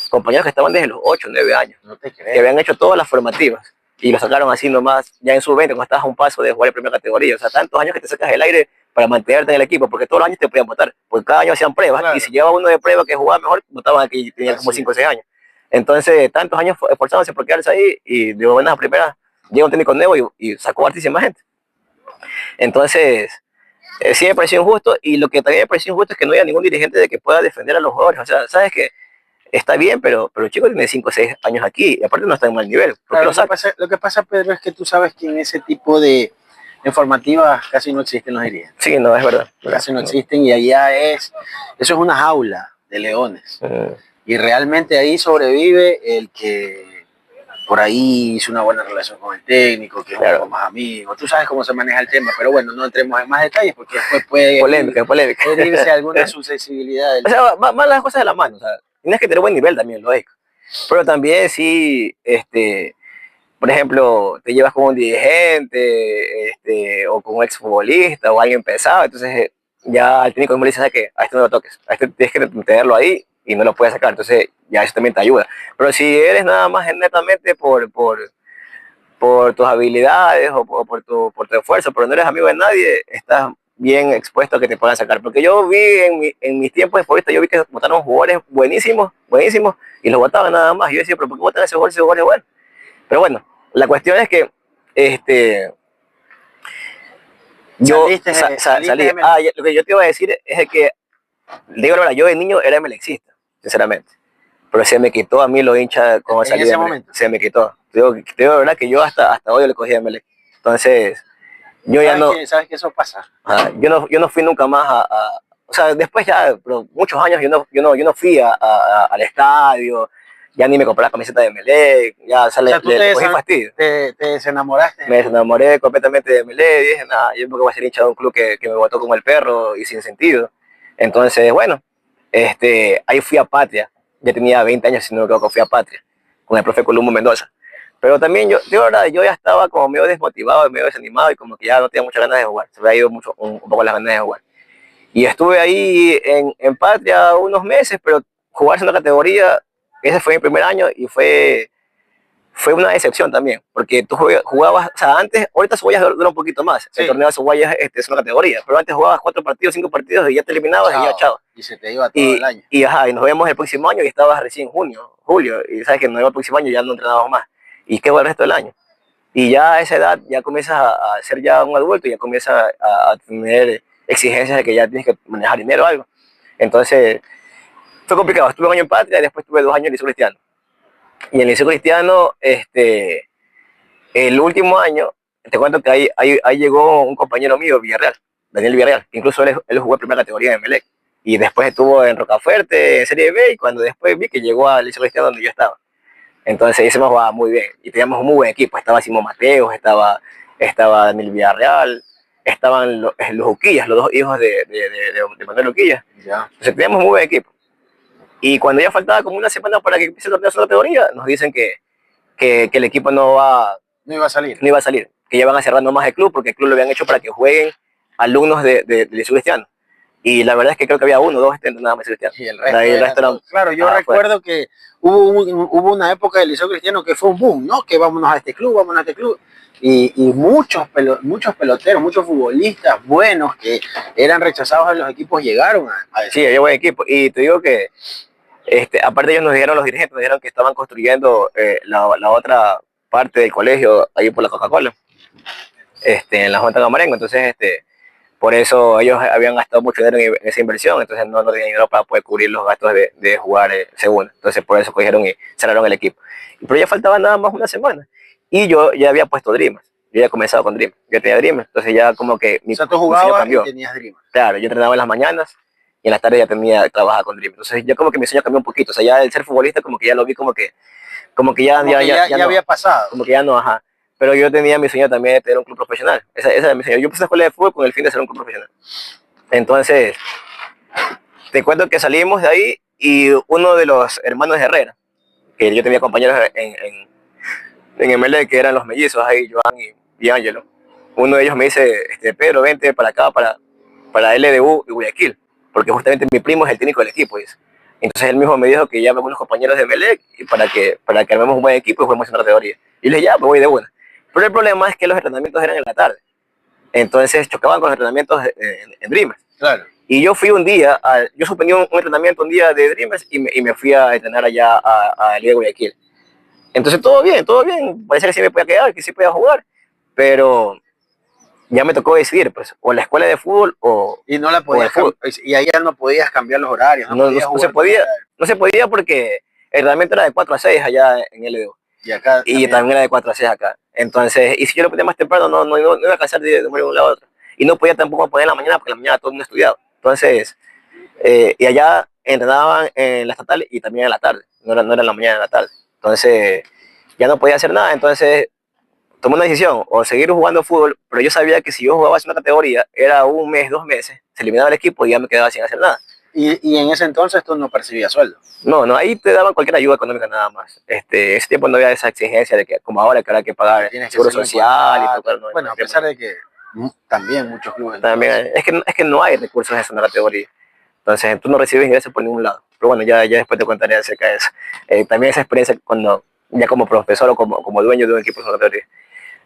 compañeros que estaban desde los 8 o 9 años, No te que creo. habían hecho todas las formativas y lo sacaron así nomás, ya en su 20, cuando estabas a un paso de jugar en primera categoría. O sea, tantos años que te sacas el aire para mantenerte en el equipo, porque todos los años te podían votar, porque cada año hacían pruebas, Claro. y si llevaba uno de prueba que jugaba mejor, votaban a que tenía como 5 o 6 años. Entonces, tantos años esforzándose por quedarse ahí, y de buenas a primeras llega un técnico nuevo y sacó hartísima gente. Entonces, sí me pareció injusto, y lo que también me pareció injusto es que no haya ningún dirigente de que pueda defender a los jugadores. O sea, sabes que está bien, pero el chico tiene 5 o 6 años aquí y aparte no está en mal nivel. Claro, lo que pasa, Pedro, es que tú sabes que en ese tipo de informativas casi no existen los dirigentes. Sí, no, es verdad. Casi no existen, y allá eso es una jaula de leones. Y realmente ahí sobrevive el que por ahí hizo una buena relación con el técnico, que es un poco más amigo. Tú sabes cómo se maneja el tema, pero bueno, no entremos en más detalles porque después puede polémica. herirse alguna susceptibilidad. O sea, van las cosas de la mano. O sea, tienes que tener buen nivel también, lógico. Pero también sí, por ejemplo, te llevas con un dirigente, o con un exfutbolista o alguien pesado, entonces ya al técnico mismo le dice, ¿sabes qué? A este no lo toques, a este tienes que tenerlo ahí y no lo puedes sacar, entonces ya eso también te ayuda. Pero si eres nada más netamente por tus habilidades o por tu esfuerzo, pero no eres amigo de nadie, estás bien expuesto a que te puedan sacar. Porque yo vi en mis tiempos de futbolista, yo vi que votaron jugadores buenísimos, buenísimos, y los votaban nada más. Y yo decía, ¿pero por qué votan ese jugador bueno? Pero bueno, la cuestión es que yo salí. Lo que yo te iba a decir es que, digo la verdad, yo de niño era melexista, sinceramente. Pero se me quitó a mí los hinchas como salí de Emelec. Se me quitó. Te digo la verdad que yo hasta hoy le cogí a Emelec. Entonces, yo ya no. ¿Sabes que eso pasa? Yo no fui nunca más o sea, después ya, pero muchos años yo no fui al estadio, ya ni me compré la camiseta de Emelec, ya o sea, le cogí fastidio. Te desenamoraste. Me desenamoré completamente de Emelec, dije, nada, yo porque voy a ser hincha de un club que me botó como el perro y sin sentido. Entonces, bueno, ahí fui a Patria, ya tenía 20 años, si no me equivoco, fui a Patria, con el profe Columbo Mendoza. Pero también de verdad, yo ya estaba como medio desmotivado, medio desanimado, y como que ya no tenía muchas ganas de jugar, se me había ido un poco las ganas de jugar. Y estuve ahí en Patria unos meses, pero jugar en una categoría, ese fue mi primer año y fue una decepción también, porque tú jugabas, o sea, antes, ahorita Guayas dura un poquito más, sí. El torneo de Guayas es una categoría, pero antes jugabas 4 partidos, 5 partidos y ya te eliminabas, y ya chao. Y se te iba todo el año. Y nos vemos el próximo año y estabas recién julio, y sabes que nos vemos el próximo año y ya no entrenamos más. ¿Y qué va el resto del año? Y ya a esa edad ya comienzas a ser ya un adulto y ya comienzas a tener exigencias de que ya tienes que manejar dinero o algo. Entonces, fue complicado. Estuve un año en Patria y después tuve 2 años en Liceo Cristiano. Y en el Liceo Cristiano, el último año, te cuento que ahí llegó un compañero mío, Villarreal, Daniel Villarreal, que incluso él jugó en primera categoría de Emelec. Y después estuvo en Rocafuerte, en Serie B, y cuando después vi que llegó al Liceo Cristiano donde yo estaba. Entonces ahí se nos jugaba muy bien y teníamos un muy buen equipo. Estaba Simón Mateos, estaba Daniel Villarreal, estaban los Uquillas, los 2 hijos de Manuel Uquillas. Entonces teníamos un muy buen equipo. Y cuando ya faltaba como una semana para que empiece el torneo de segunda categoría, nos dicen que el equipo no iba a salir, que ya van a cerrar nomás el club, porque el club lo habían hecho para que jueguen alumnos del Liceo Cristiano. Y la verdad es que creo que había 1 o 2 nada más Cristiano. Y el resto era, claro, yo recuerdo que hubo una época del Liceo Cristiano que fue un boom, ¿no? Que vámonos a este club. Y muchos peloteros, muchos futbolistas buenos que eran rechazados en los equipos llegaron a eso. Sí, había buen equipo. Y te digo que, aparte ellos nos dijeron, los dirigentes nos dijeron que estaban construyendo la otra parte del colegio ahí por la Coca-Cola, en la Juan Camarengo. Entonces, por eso ellos habían gastado mucho dinero en esa inversión, entonces no tenían dinero para poder cubrir los gastos de jugar segunda. Entonces por eso cogieron y cerraron el equipo. Pero ya faltaba nada más una semana. Y yo ya había puesto Dreamers. Yo ya había comenzado con Dreamers. Yo tenía Dreamers. Entonces ya como que mi sueño cambió. Y tenías Dreamers. Claro, yo entrenaba en las mañanas y en las tardes ya trabajaba con Dreamers. Entonces ya como que mi sueño cambió un poquito. O sea, ya el ser futbolista como que ya lo vi como que como que ya, Como ya, que ya, ya ya no, había pasado. como que ya no, ajá. Pero yo tenía mi sueño también de tener un club profesional. Esa era mi sueño. Yo puse la escuela de fútbol con el fin de ser un club profesional. Entonces, te cuento que salimos de ahí y uno de los hermanos de Herrera, que yo tenía compañeros en ML que eran los mellizos ahí, Joan y Ángelo. Uno de ellos me dice, Pedro, vente para acá, para LDU y Guayaquil, porque justamente mi primo es el técnico del equipo. Dice. Entonces él mismo me dijo que llame a algunos compañeros de ML para que armemos un buen equipo y juguemos en una categoría. Y le dije, ya, me voy de una. Pero el problema es que los entrenamientos eran en la tarde. Entonces chocaban con los entrenamientos en Dreamers. Claro. Y yo fui un día, yo suspendí un entrenamiento un día de Dreamers y me fui a entrenar allá a Liga de Guayaquil. Entonces todo bien, parecía que sí me podía quedar, que sí podía jugar, pero ya me tocó decidir, pues, o la escuela de fútbol y no la podías y allá no podías cambiar los horarios, no se podía porque el entrenamiento era de 4 a 6 allá en LDO. Y también era de 4 a 6 acá. Entonces, y si yo lo ponía más temprano, no iba a alcanzar de mover de un lado a otro. Y no podía tampoco poner en la mañana, porque en la mañana todo el mundo estudiaba. Entonces, y allá entrenaban en la estatal y también en la tarde. No era en la mañana, en la tarde. Entonces, ya no podía hacer nada. Entonces, tomé una decisión, o seguir jugando fútbol, pero yo sabía que si yo jugaba en una categoría, era un mes, 2 meses, se eliminaba el equipo y ya me quedaba sin hacer nada. Y en ese entonces tú no percibías sueldo. No, ahí te daban cualquier ayuda económica nada más. Ese tiempo no había esa exigencia de que, como ahora, que ahora hay que pagar seguro social y todo. Bueno, a pesar de que también muchos clubes. También, es que no hay recursos en esa categoría. Entonces, tú no recibes ingresos por ningún lado. Pero bueno, ya después te contaré acerca de eso. También esa experiencia cuando, ya como profesor o como dueño de un equipo de una categoría.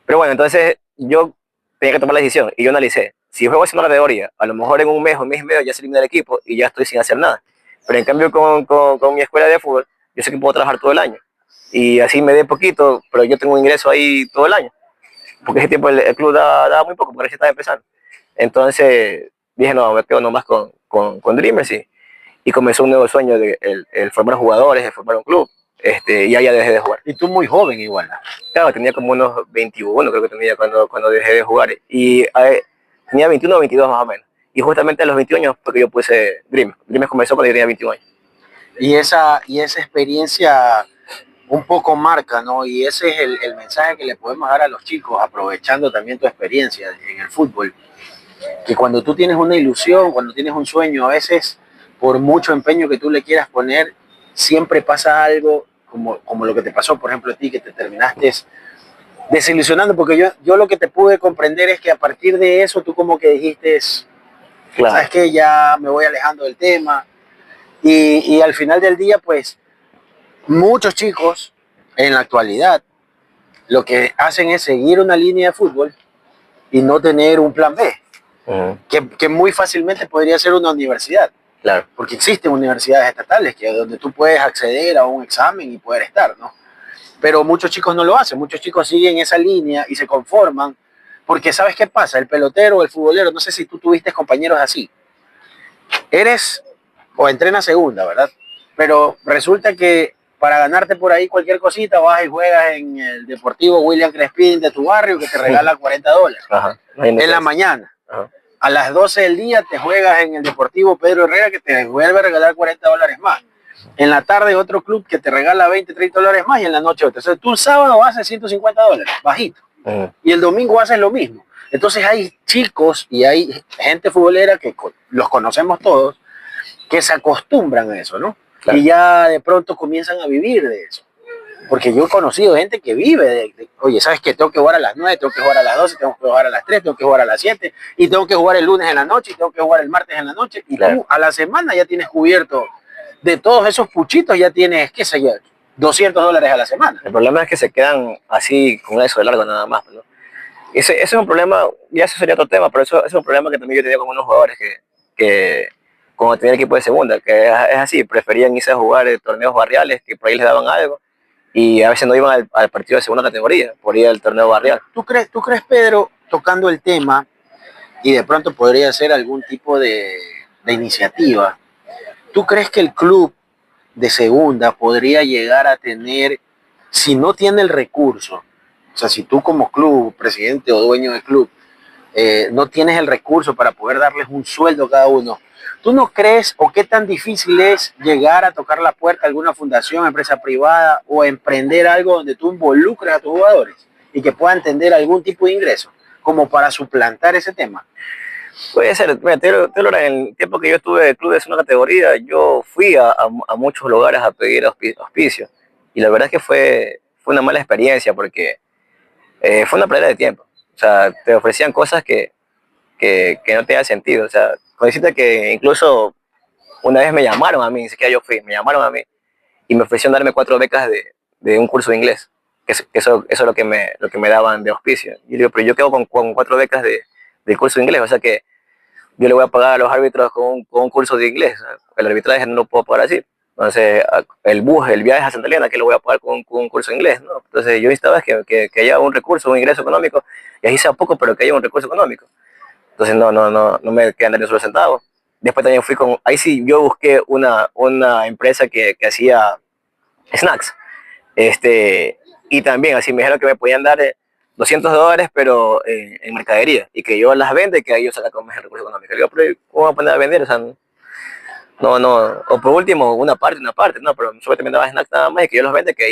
Pero bueno, entonces yo tenía que tomar la decisión y yo analicé. Si juego en una categoría, a lo mejor en un mes y medio ya se elimina el equipo y ya estoy sin hacer nada. Pero en cambio con mi escuela de fútbol, yo sé que puedo trabajar todo el año. Y así me dé poquito, pero yo tengo un ingreso ahí todo el año. Porque ese tiempo el club daba muy poco, porque recién estaba empezando. Entonces dije, no, me quedo nomás con Dreamers y comenzó un nuevo sueño de el formar jugadores, el formar un club. Y ahí ya dejé de jugar. Y tú muy joven igual, ¿no? Claro, tenía como unos 21, creo que tenía cuando dejé de jugar. Y tenía 21 o 22 más o menos. Y justamente a los 21 años porque yo puse Dreamers. Dreamers comenzó cuando yo tenía 21 años. Y esa experiencia un poco marca, ¿no? Y ese es el mensaje que le podemos dar a los chicos, aprovechando también tu experiencia en el fútbol. Que cuando tú tienes una ilusión, cuando tienes un sueño, a veces, por mucho empeño que tú le quieras poner, siempre pasa algo como lo que te pasó, por ejemplo, a ti, que te terminaste desilusionando, porque yo lo que te pude comprender es que a partir de eso tú como que dijiste, claro, sabes que ya me voy alejando del tema, y al final del día, pues, muchos chicos en la actualidad lo que hacen es seguir una línea de fútbol y no tener un plan B, que muy fácilmente podría ser una universidad. Claro, porque existen universidades estatales donde tú puedes acceder a un examen y poder estar, ¿no? Pero muchos chicos no lo hacen, muchos chicos siguen esa línea y se conforman, porque ¿sabes qué pasa? El pelotero, el futbolero, no sé si tú tuviste compañeros así, eres o entrenas segunda, ¿verdad? Pero resulta que para ganarte por ahí cualquier cosita vas y juegas en el Deportivo William Crespín de tu barrio que te regala $40. Ajá, en la mañana. Ajá. A las 12 del día te juegas en el Deportivo Pedro Herrera que te vuelve a regalar $40 más. En la tarde otro club que te regala $20, $30 más y en la noche otro. Entonces tú el sábado haces $150, bajito. Y el domingo haces lo mismo. Entonces hay chicos y hay gente futbolera que los conocemos todos que se acostumbran a eso, ¿no? Claro. Y ya de pronto comienzan a vivir de eso. Porque yo he conocido gente que vive oye, ¿sabes qué? Tengo que jugar a las 9, tengo que jugar a las 12, tengo que jugar a las 3, tengo que jugar a las 7, y tengo que jugar el lunes en la noche, y tengo que jugar el martes en la noche, y claro, tú a la semana ya tienes cubierto de todos esos puchitos, ya tienes, qué sé yo, $200 a la semana. El problema es que se quedan así con eso de largo nada más, ¿no? Ese es un problema, ya eso sería otro tema, pero eso es un problema que también yo tenía con unos jugadores que cuando tenía el equipo de segunda, que es así, preferían irse a jugar torneos barriales, que por ahí les daban algo, y a veces no iban al partido de segunda categoría, por ir al torneo barrial. ¿Tú crees, Pedro, tocando el tema, y de pronto podría ser algún tipo de iniciativa, tú crees que el club de segunda podría llegar a tener, si no tiene el recurso, o sea, si tú como club, presidente o dueño del club, no tienes el recurso para poder darles un sueldo a cada uno. ¿Tú no crees o qué tan difícil es llegar a tocar la puerta de alguna fundación, empresa privada o emprender algo donde tú involucres a tus jugadores y que puedan tener algún tipo de ingreso como para suplantar ese tema? Puede ser, mira, Taylor, en el tiempo que yo estuve de club de una categoría, yo fui a muchos lugares a pedir auspicio. Y la verdad es que fue una mala experiencia porque fue una pérdida de tiempo. O sea, te ofrecían cosas que no tenían sentido. O sea, con decirte que incluso una vez me llamaron a mí, ni siquiera yo fui, me llamaron a mí y me ofrecieron darme 4 becas de un curso de inglés. Eso es lo que me daban de auspicio. Y yo digo, pero yo quedo con 4 becas del curso de inglés, o sea que yo le voy a pagar a los árbitros con un curso de inglés. El arbitraje no lo puedo pagar así. Entonces, el viaje a Santa Elena, que lo voy a pagar con un curso de inglés, ¿no? Entonces, yo necesitaba que haya un recurso, un ingreso económico, y así sea poco, pero que haya un recurso económico. Entonces, no me quedan ni un solo centavo. Después también ahí sí, yo busqué una empresa que hacía snacks. Y también, así me dijeron que me podían dar $200, pero en mercadería, y que yo las venda y que ellos sacan como el recurso económico. Yo, pero ¿cómo voy a poner a vender? O sea, o por último, una parte, no, pero solo te vendaba snacks nada más y que yo los vende, que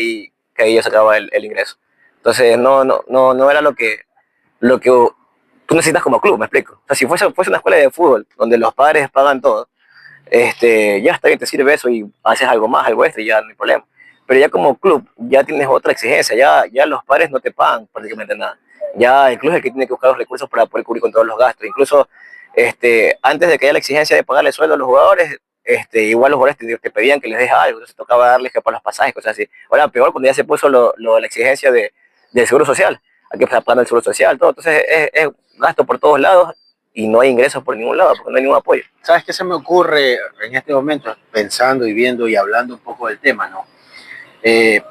ahí yo sacaba el ingreso. Entonces, no era lo que tú necesitas como club, me explico. O sea, si fuese una escuela de fútbol donde los padres pagan todo, ya está bien, te sirve eso y haces algo más, algo extra y ya no hay problema. Pero ya como club, ya tienes otra exigencia, ya los padres no te pagan prácticamente nada. Ya incluso el que tiene que buscar los recursos para poder cubrir con todos los gastos. Incluso antes de que haya la exigencia de pagarle sueldo a los jugadores, igual los jugadores te pedían que les dejes algo, entonces tocaba darles que para los pasajes, cosas así. Ahora peor cuando ya se puso la exigencia del seguro social, hay que estar pagando el seguro social, todo. Entonces es gasto por todos lados y no hay ingresos por ningún lado, porque no hay ningún apoyo. ¿Sabes qué se me ocurre en este momento, pensando y viendo y hablando un poco del tema, ¿no? De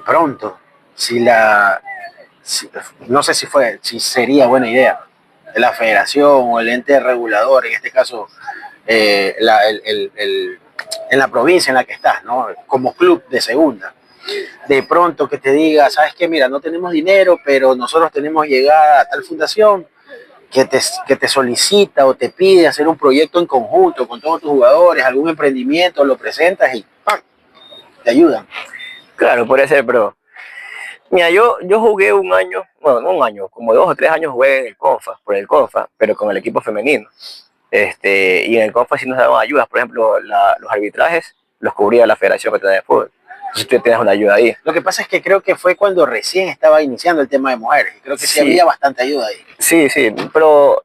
pronto, si, no sé si sería buena idea la federación o el ente regulador, en este caso en la provincia en la que estás, ¿no? Como club de segunda, de pronto que te diga, sabes qué, mira, no tenemos dinero, pero nosotros tenemos llegada a tal fundación que te solicita o te pide hacer un proyecto en conjunto con todos tus jugadores, algún emprendimiento, lo presentas y ¡pam!, te ayudan. Claro, puede ser, pero mira, yo jugué un año, bueno, no un año, como 2 o 3 años jugué en el CONFA, por el CONFA, pero con el equipo femenino. Y en el CONFA sí nos daban ayudas, por ejemplo, los arbitrajes los cubría la Federación Catalana de Fútbol. Entonces tú tienes una ayuda ahí. Lo que pasa es que creo que fue cuando recién estaba iniciando el tema de mujeres. Creo que sí había bastante ayuda ahí. Sí, pero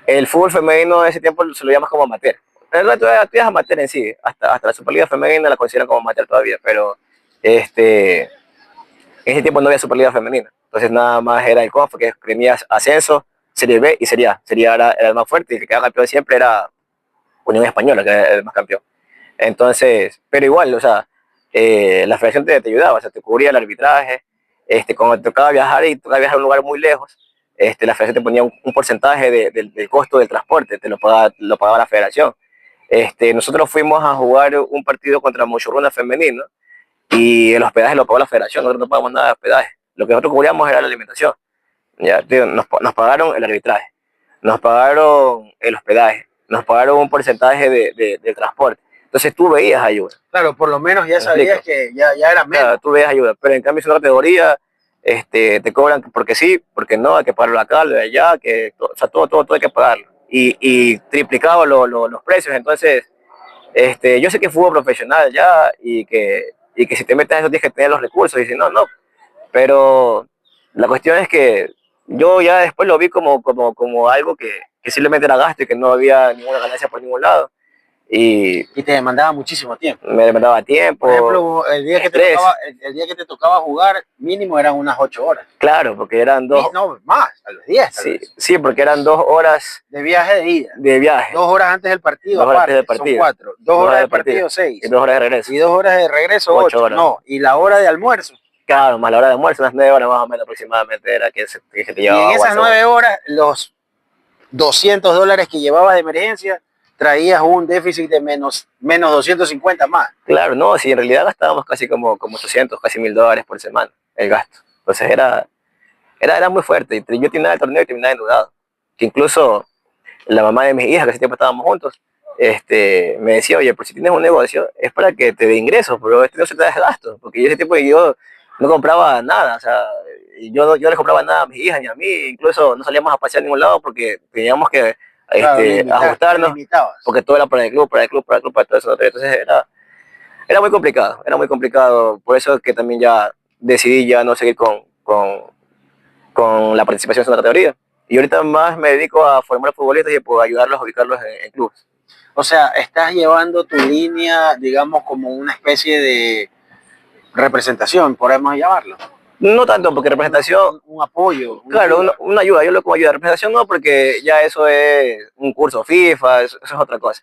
el fútbol femenino en ese tiempo se lo llamas como amateur. En realidad todavía es amateur en sí, hasta la Superliga Femenina la consideran como amateur todavía, pero en ese tiempo no había Superliga Femenina. Entonces nada más era el CONFA, que tenías ascenso, Serie B y Serie A. Serie A era el más fuerte y el que quedaba campeón siempre era Unión Española, que era el más campeón. Entonces, pero igual, o sea, la federación te ayudaba, o sea, te cubría el arbitraje, cuando te tocaba viajar y tocaba viajar a un lugar muy lejos, la federación te ponía un porcentaje del costo del transporte, te lo pagaba la federación. Nosotros fuimos a jugar un partido contra Muchurruna femenino y el hospedaje lo pagó la federación, nosotros no pagamos nada de hospedaje. Lo que nosotros cubríamos era la alimentación. Ya, tío, nos pagaron el arbitraje, nos pagaron el hospedaje, nos pagaron un porcentaje de transporte. Entonces tú veías ayuda. Claro, por lo menos ya sabías que ya era menos. Claro, tú veías ayuda, pero en cambio es una categoría, te cobran porque sí, porque no, hay que pagarlo acá, lo de allá, o sea, todo hay que pagarlo. Y triplicaba los precios, entonces yo sé que es fútbol profesional ya y que si te metes a eso tienes que tener los recursos y si no, pero la cuestión es que yo ya después lo vi como algo que simplemente era gasto y que no había ninguna ganancia por ningún lado. Y te demandaba muchísimo tiempo. Me demandaba tiempo. Por ejemplo, el día que te tocaba jugar, mínimo eran unas 8 horas. Claro, porque eran 2. No, más, a los 10. Sí, porque eran 2 horas. De viaje de ida. De viaje. 2 horas antes del partido, 2 horas antes del partido. Son 4. 2 horas del partido, 6. Y 2 horas de regreso. Y 2 horas de regreso, 8 horas. No, y la hora de almuerzo. Claro, más la hora de almuerzo, unas 9 horas más o menos aproximadamente era que te llevaba. Y en esas 9 horas, los $200 que llevabas de emergencia, traías un déficit de menos 250 más. Claro, no, sí, en realidad gastábamos casi como $800, casi $1000 por semana, el gasto. Entonces Era muy fuerte. Y yo terminaba el torneo y terminaba endeudado. Que incluso la mamá de mis hijas, que ese tiempo estábamos juntos, me decía, oye, pero si tienes un negocio, es para que te dé ingresos, pero este no se te da gastos. Porque yo ese tiempo yo no compraba nada, o sea, yo no les compraba nada a mis hijas ni a mí, incluso no salíamos a pasear a ningún lado porque teníamos que Claro, ajustarnos, limitabas. porque todo era para el club, para el club, para el club, para todo eso. Entonces era muy complicado, por eso es que también ya decidí ya no seguir con la participación en la categoría. Y ahorita más me dedico a formar futbolistas y pues, ayudarlos a ubicarlos en clubes. O sea, estás llevando tu línea, digamos, como una especie de representación, podemos llamarlo. No tanto porque representación, Un apoyo. claro, una ayuda, yo lo como ayuda. Representación no, porque ya eso es un curso FIFA, eso es otra cosa.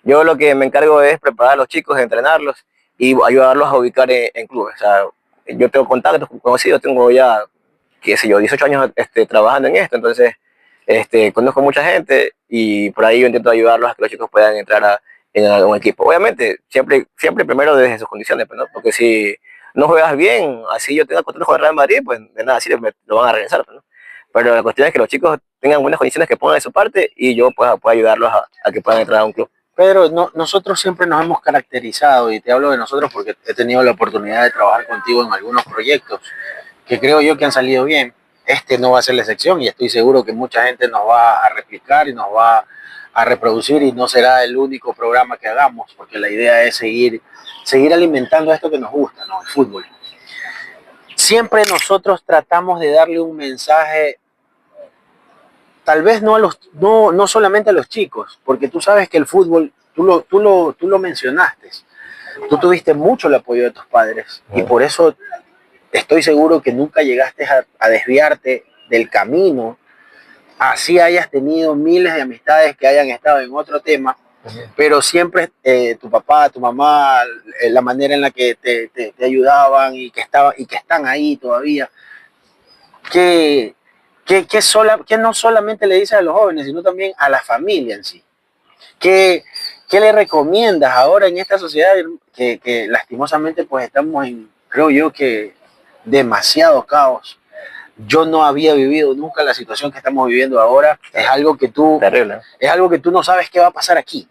Yo lo que me encargo es preparar a los chicos, entrenarlos y ayudarlos a ubicar en clubes. O sea, yo tengo contactos conocidos, tengo ya, qué sé yo, 18 años trabajando en esto, entonces conozco mucha gente y por ahí yo intento ayudarlos a que los chicos puedan entrar en algún equipo. Obviamente, siempre primero desde sus condiciones, pues, ¿no? Porque si no juegas bien, así yo tenga contrato con el Real Madrid, pues de nada sirve, lo van a regresar, pues, ¿no? Pero la cuestión es que los chicos tengan buenas condiciones, que pongan de su parte y yo pueda ayudarlos a que puedan entrar a un club. Pedro, nosotros siempre nos hemos caracterizado, y te hablo de nosotros porque he tenido la oportunidad de trabajar contigo en algunos proyectos que creo yo que han salido bien. Este no va a ser la excepción y estoy seguro que mucha gente nos va a replicar y nos va a reproducir y no será el único programa que hagamos, porque la idea es seguir alimentando esto que nos gusta, ¿no? El fútbol. Siempre nosotros tratamos de darle un mensaje, tal vez no solamente a los chicos, porque tú sabes que el fútbol, tú lo mencionaste, tú tuviste mucho el apoyo de tus padres y por eso estoy seguro que nunca llegaste a desviarte del camino, así hayas tenido miles de amistades que hayan estado en otro tema, pero siempre tu papá, tu mamá, la manera en la que te ayudaban y que están ahí todavía, que, que no solamente le dices a los jóvenes, sino también a la familia en sí. ¿Qué, qué le recomiendas ahora en esta sociedad que lastimosamente pues estamos en, creo yo que demasiado caos? Yo no había vivido nunca la situación que estamos viviendo ahora. Terrible. Es algo que tú no sabes qué va a pasar aquí.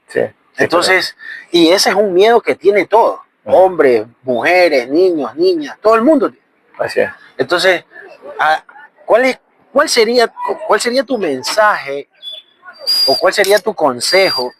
Sí. Entonces, y ese es un miedo que tiene todo. Hombres, mujeres, niños, niñas, todo el mundo. Así es. Entonces, ¿cuál es, cuál sería tu mensaje o cuál sería tu consejo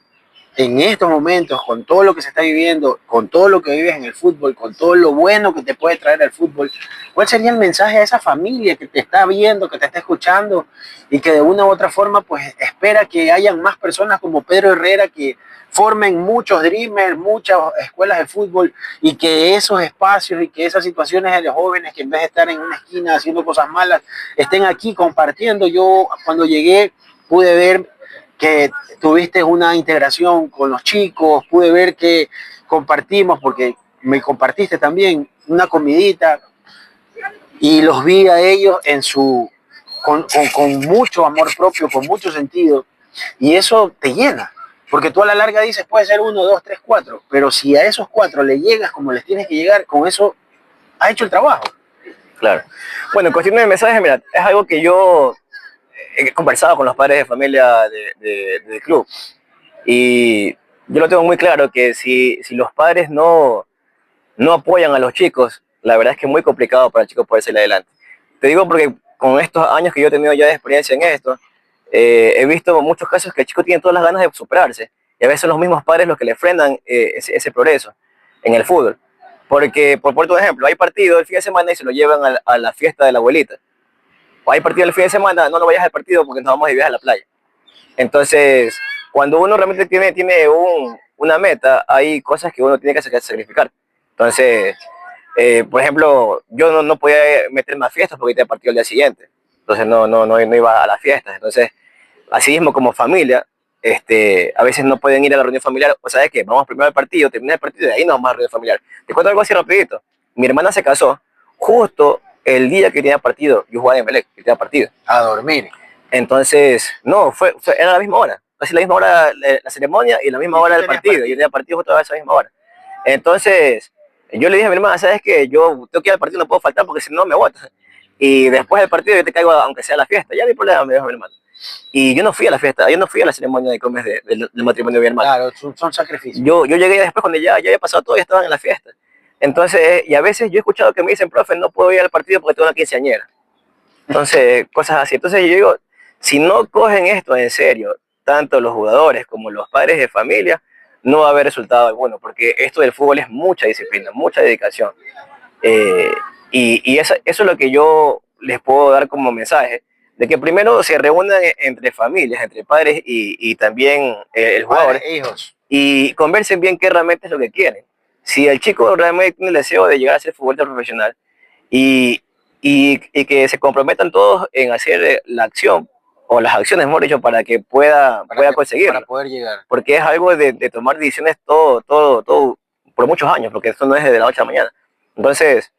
en estos momentos, con todo lo que se está viviendo, con todo lo que vives en el fútbol, con todo lo bueno que te puede traer el fútbol? ¿Cuál sería el mensaje a esa familia que te está viendo, que te está escuchando y que de una u otra forma pues espera que hayan más personas como Pedro Herrera que formen muchos dreamers, muchas escuelas de fútbol y que esos espacios y que esas situaciones de los jóvenes que en vez de estar en una esquina haciendo cosas malas, estén aquí compartiendo? Yo cuando llegué pude ver que tuviste una integración con los chicos, pude ver que compartimos, porque me compartiste también una comidita y los vi a ellos en con mucho amor propio, con mucho sentido, y eso te llena, porque tú a la larga dices, puede ser 1, 2, 3, 4, pero si a esos 4 le llegas como les tienes que llegar, con eso has hecho el trabajo. Claro. Bueno, en cuestión de mensajes, mira, es algo que yo he conversado con los padres de familia del club y yo lo tengo muy claro que si los padres no apoyan a los chicos, la verdad es que es muy complicado para el chico poder salir adelante. Te digo porque con estos años que yo he tenido ya de experiencia en esto, he visto muchos casos que el chico tiene todas las ganas de superarse y a veces son los mismos padres los que le frenan ese progreso en el fútbol. Porque, por ejemplo, hay partido el fin de semana y se lo llevan a la fiesta de la abuelita. O hay partido el fin de semana, no vayas al partido porque nos vamos a ir a la playa. Entonces, cuando uno realmente tiene una meta, hay cosas que uno tiene que sacrificar. Entonces, por ejemplo, yo no podía meterme a fiestas porque tenía partido el día siguiente. Entonces no iba a las fiestas. Entonces, así mismo como familia, a veces no pueden ir a la reunión familiar. O sabes qué, vamos primero al partido, termina el partido y de ahí nos vamos a la reunión familiar. Te cuento algo así rapidito. Mi hermana se casó justo el día que tenía partido. Yo jugaba en Emelec, que tenía partido. A dormir. Entonces, no, era la misma hora. Casi la misma hora la ceremonia y la misma hora del partido. Yo tenía partido justo a esa misma hora. Entonces, yo le dije a mi hermana, ¿sabes qué? Yo tengo que ir al partido, no puedo faltar porque si no me votan. Y después del partido yo te caigo, aunque sea a la fiesta, ya no hay problema, me dijo mi hermano. Y yo no fui a la fiesta, yo no fui a la ceremonia de comes del matrimonio de mi hermano. Claro, son sacrificios. Yo llegué después cuando ya había pasado todo y estaban en la fiesta. Entonces, y a veces yo he escuchado que me dicen, profe, no puedo ir al partido porque tengo una quinceañera. Entonces, cosas así. Entonces yo digo, si no cogen esto en serio, tanto los jugadores como los padres de familia, no va a haber resultado alguno, porque esto del fútbol es mucha disciplina, mucha dedicación. Eh, y eso es lo que yo les puedo dar como mensaje, de que primero se reúnan entre familias, entre padres y también el jugador, Padres e hijos. y conversen bien qué realmente es lo que quieren. Si el chico realmente tiene el deseo de llegar a ser futbolista profesional y, y que se comprometan todos en hacer la acción, o las acciones, mejor dicho, para que pueda conseguirlo. Para poder llegar. Porque es algo de tomar decisiones todo, por muchos años, porque esto no es de la noche a la mañana. Entonces,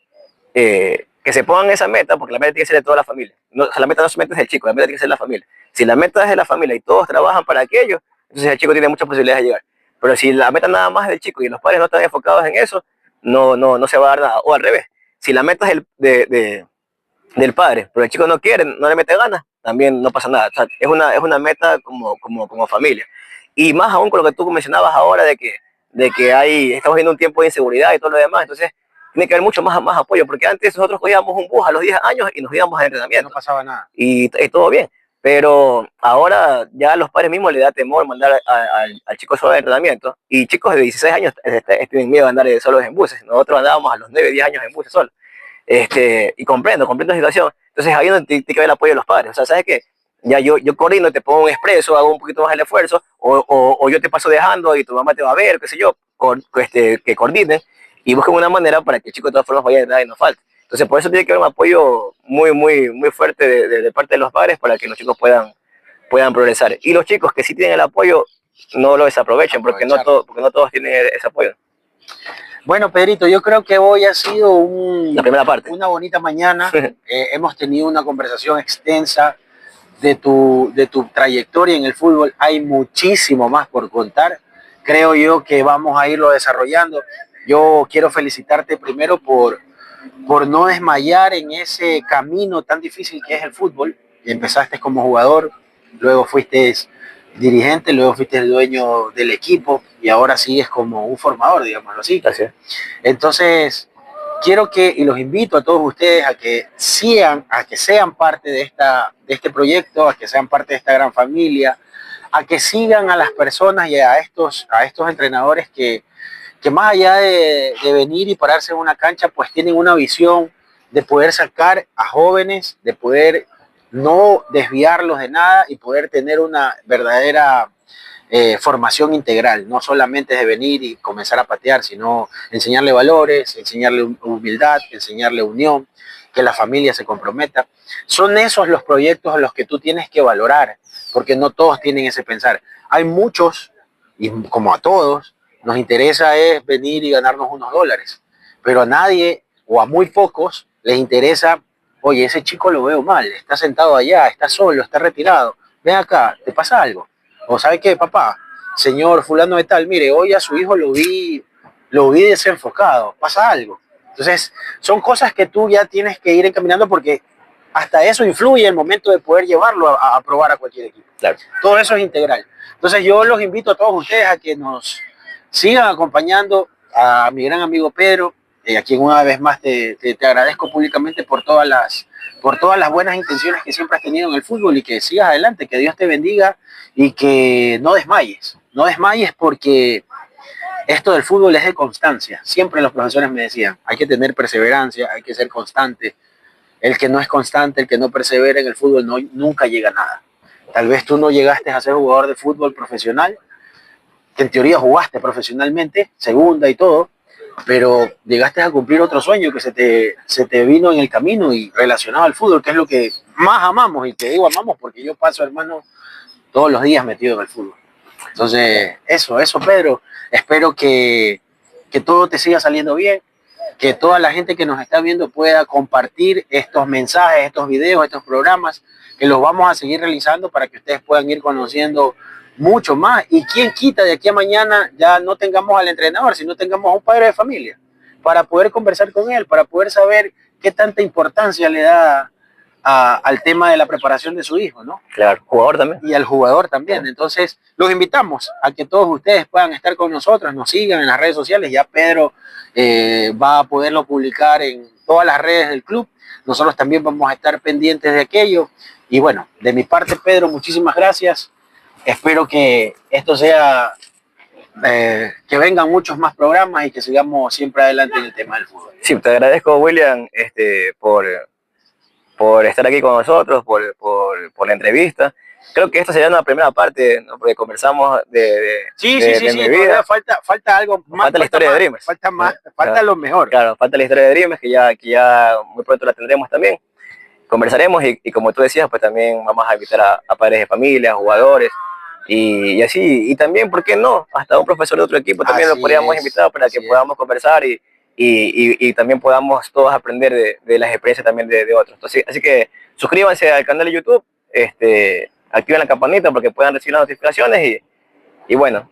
que se pongan esa meta, porque la meta tiene que ser de toda la familia. No, o sea, la meta no solamente es del chico, la meta tiene que ser de la familia. Si la meta es de la familia y todos trabajan para aquello, entonces el chico tiene muchas posibilidades de llegar. Pero si la meta nada más es del chico y los padres no están enfocados en eso, no se va a dar nada. O al revés, si la meta es del padre, pero el chico no quiere, no le mete ganas, también no pasa nada. O sea, es una meta como familia. Y más aún con lo que tú mencionabas ahora de que estamos viendo un tiempo de inseguridad y todo lo demás, entonces tiene que haber mucho más apoyo, porque antes nosotros cogíamos un bus a los 10 años y nos íbamos a entrenamiento. No pasaba nada. Y todo bien. Pero ahora ya a los padres mismos les da temor mandar al chico solo de entrenamiento. Y chicos de 16 años tienen miedo de andar solos en buses. Nosotros andábamos a los 9, 10 años en buses solos. Y comprendo la situación. Entonces ahí es donde tiene que haber el apoyo de los padres. O sea, ¿sabes qué? Ya yo coordino, te pongo un expreso, hago un poquito más el esfuerzo, o yo te paso dejando y tu mamá te va a ver, qué sé yo, que coordinen y busquen una manera para que el chico de todas formas vaya a entrar y no falte. Entonces por eso tiene que haber un apoyo muy fuerte de parte de los padres para que los chicos puedan progresar. Y los chicos que sí tienen el apoyo, no lo desaprovechen, porque no todos tienen ese apoyo. Bueno, Pedrito, yo creo que hoy ha sido la primera parte. Una bonita mañana. Hemos tenido una conversación extensa de tu trayectoria en el fútbol. Hay muchísimo más por contar. Creo yo que vamos a irlo desarrollando. Yo quiero felicitarte primero por no desmayar en ese camino tan difícil que es el fútbol. Empezaste como jugador, luego fuiste dirigente, luego fuiste el dueño del equipo y ahora sigues como un formador, digámoslo así. Gracias. Entonces, quiero y los invito a todos ustedes a que sean parte de este proyecto, a que sean parte de esta gran familia, a que sigan a las personas y a estos entrenadores que más allá de venir y pararse en una cancha, pues tienen una visión de poder sacar a jóvenes, de poder no desviarlos de nada y poder tener una verdadera formación integral, no solamente de venir y comenzar a patear, sino enseñarle valores, enseñarle humildad, enseñarle unión, que la familia se comprometa. Son esos los proyectos a los que tú tienes que valorar, porque no todos tienen ese pensar. Hay muchos, y como a todos, nos interesa es venir y ganarnos unos dólares, pero a nadie o a muy pocos les interesa, oye, ese chico lo veo mal, está sentado allá, está solo, está retirado, ven acá, ¿te pasa algo? O ¿sabe qué, papá? Señor fulano de tal, mire, hoy a su hijo lo vi desenfocado, pasa algo. Entonces, son cosas que tú ya tienes que ir encaminando porque hasta eso influye el momento de poder llevarlo a probar a cualquier equipo. Claro. Todo eso es integral. Entonces, yo los invito a todos ustedes a que nos sigan acompañando a mi gran amigo Pedro, a quien una vez más te agradezco públicamente por todas las buenas intenciones que siempre has tenido en el fútbol y que sigas adelante, que Dios te bendiga y que no desmayes. No desmayes porque esto del fútbol es de constancia. Siempre los profesores me decían, hay que tener perseverancia, hay que ser constante. El que no es constante, el que no persevera en el fútbol nunca llega a nada. Tal vez tú no llegaste a ser jugador de fútbol profesional, que en teoría jugaste profesionalmente, segunda y todo, pero llegaste a cumplir otro sueño que se te vino en el camino y relacionado al fútbol, que es lo que más amamos, y te digo amamos porque yo paso, hermano, todos los días metido en el fútbol. Entonces, eso, Pedro, espero que todo te siga saliendo bien, que toda la gente que nos está viendo pueda compartir estos mensajes, estos videos, estos programas, que los vamos a seguir realizando para que ustedes puedan ir conociendo mucho más. Y quién quita de aquí a mañana ya no tengamos al entrenador, sino tengamos a un padre de familia para poder conversar con él, para poder saber qué tanta importancia le da al tema de la preparación de su hijo, ¿no? Claro, jugador también. Y al jugador también. Entonces, los invitamos a que todos ustedes puedan estar con nosotros, nos sigan en las redes sociales. Ya Pedro va a poderlo publicar en todas las redes del club. Nosotros también vamos a estar pendientes de aquello. Y bueno, de mi parte, Pedro, muchísimas gracias. Espero que esto sea, que vengan muchos más programas y que sigamos siempre adelante en el tema del fútbol. Sí, te agradezco, William, por estar aquí con nosotros, por la entrevista. Creo que esta sería una primera parte, ¿no? Porque conversamos de sí, mi vida. Falta algo más. Falta la historia de Dreamers. Falta más, Claro. falta lo mejor. Claro, falta la historia de Dreamers, que ya muy pronto la tendremos también. Conversaremos y como tú decías, pues también vamos a invitar a padres de familia, jugadores, y así, y también, ¿por qué no? Hasta un profesor de otro equipo también lo podríamos invitar para que podamos conversar y también podamos todos aprender de las experiencias también de otros. Entonces, así que suscríbanse al canal de YouTube, activen la campanita para que puedan recibir las notificaciones y bueno,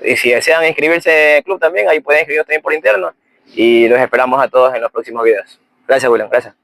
y si desean inscribirse en el club también, ahí pueden inscribirse también por interno y los esperamos a todos en los próximos videos. Gracias, William, gracias.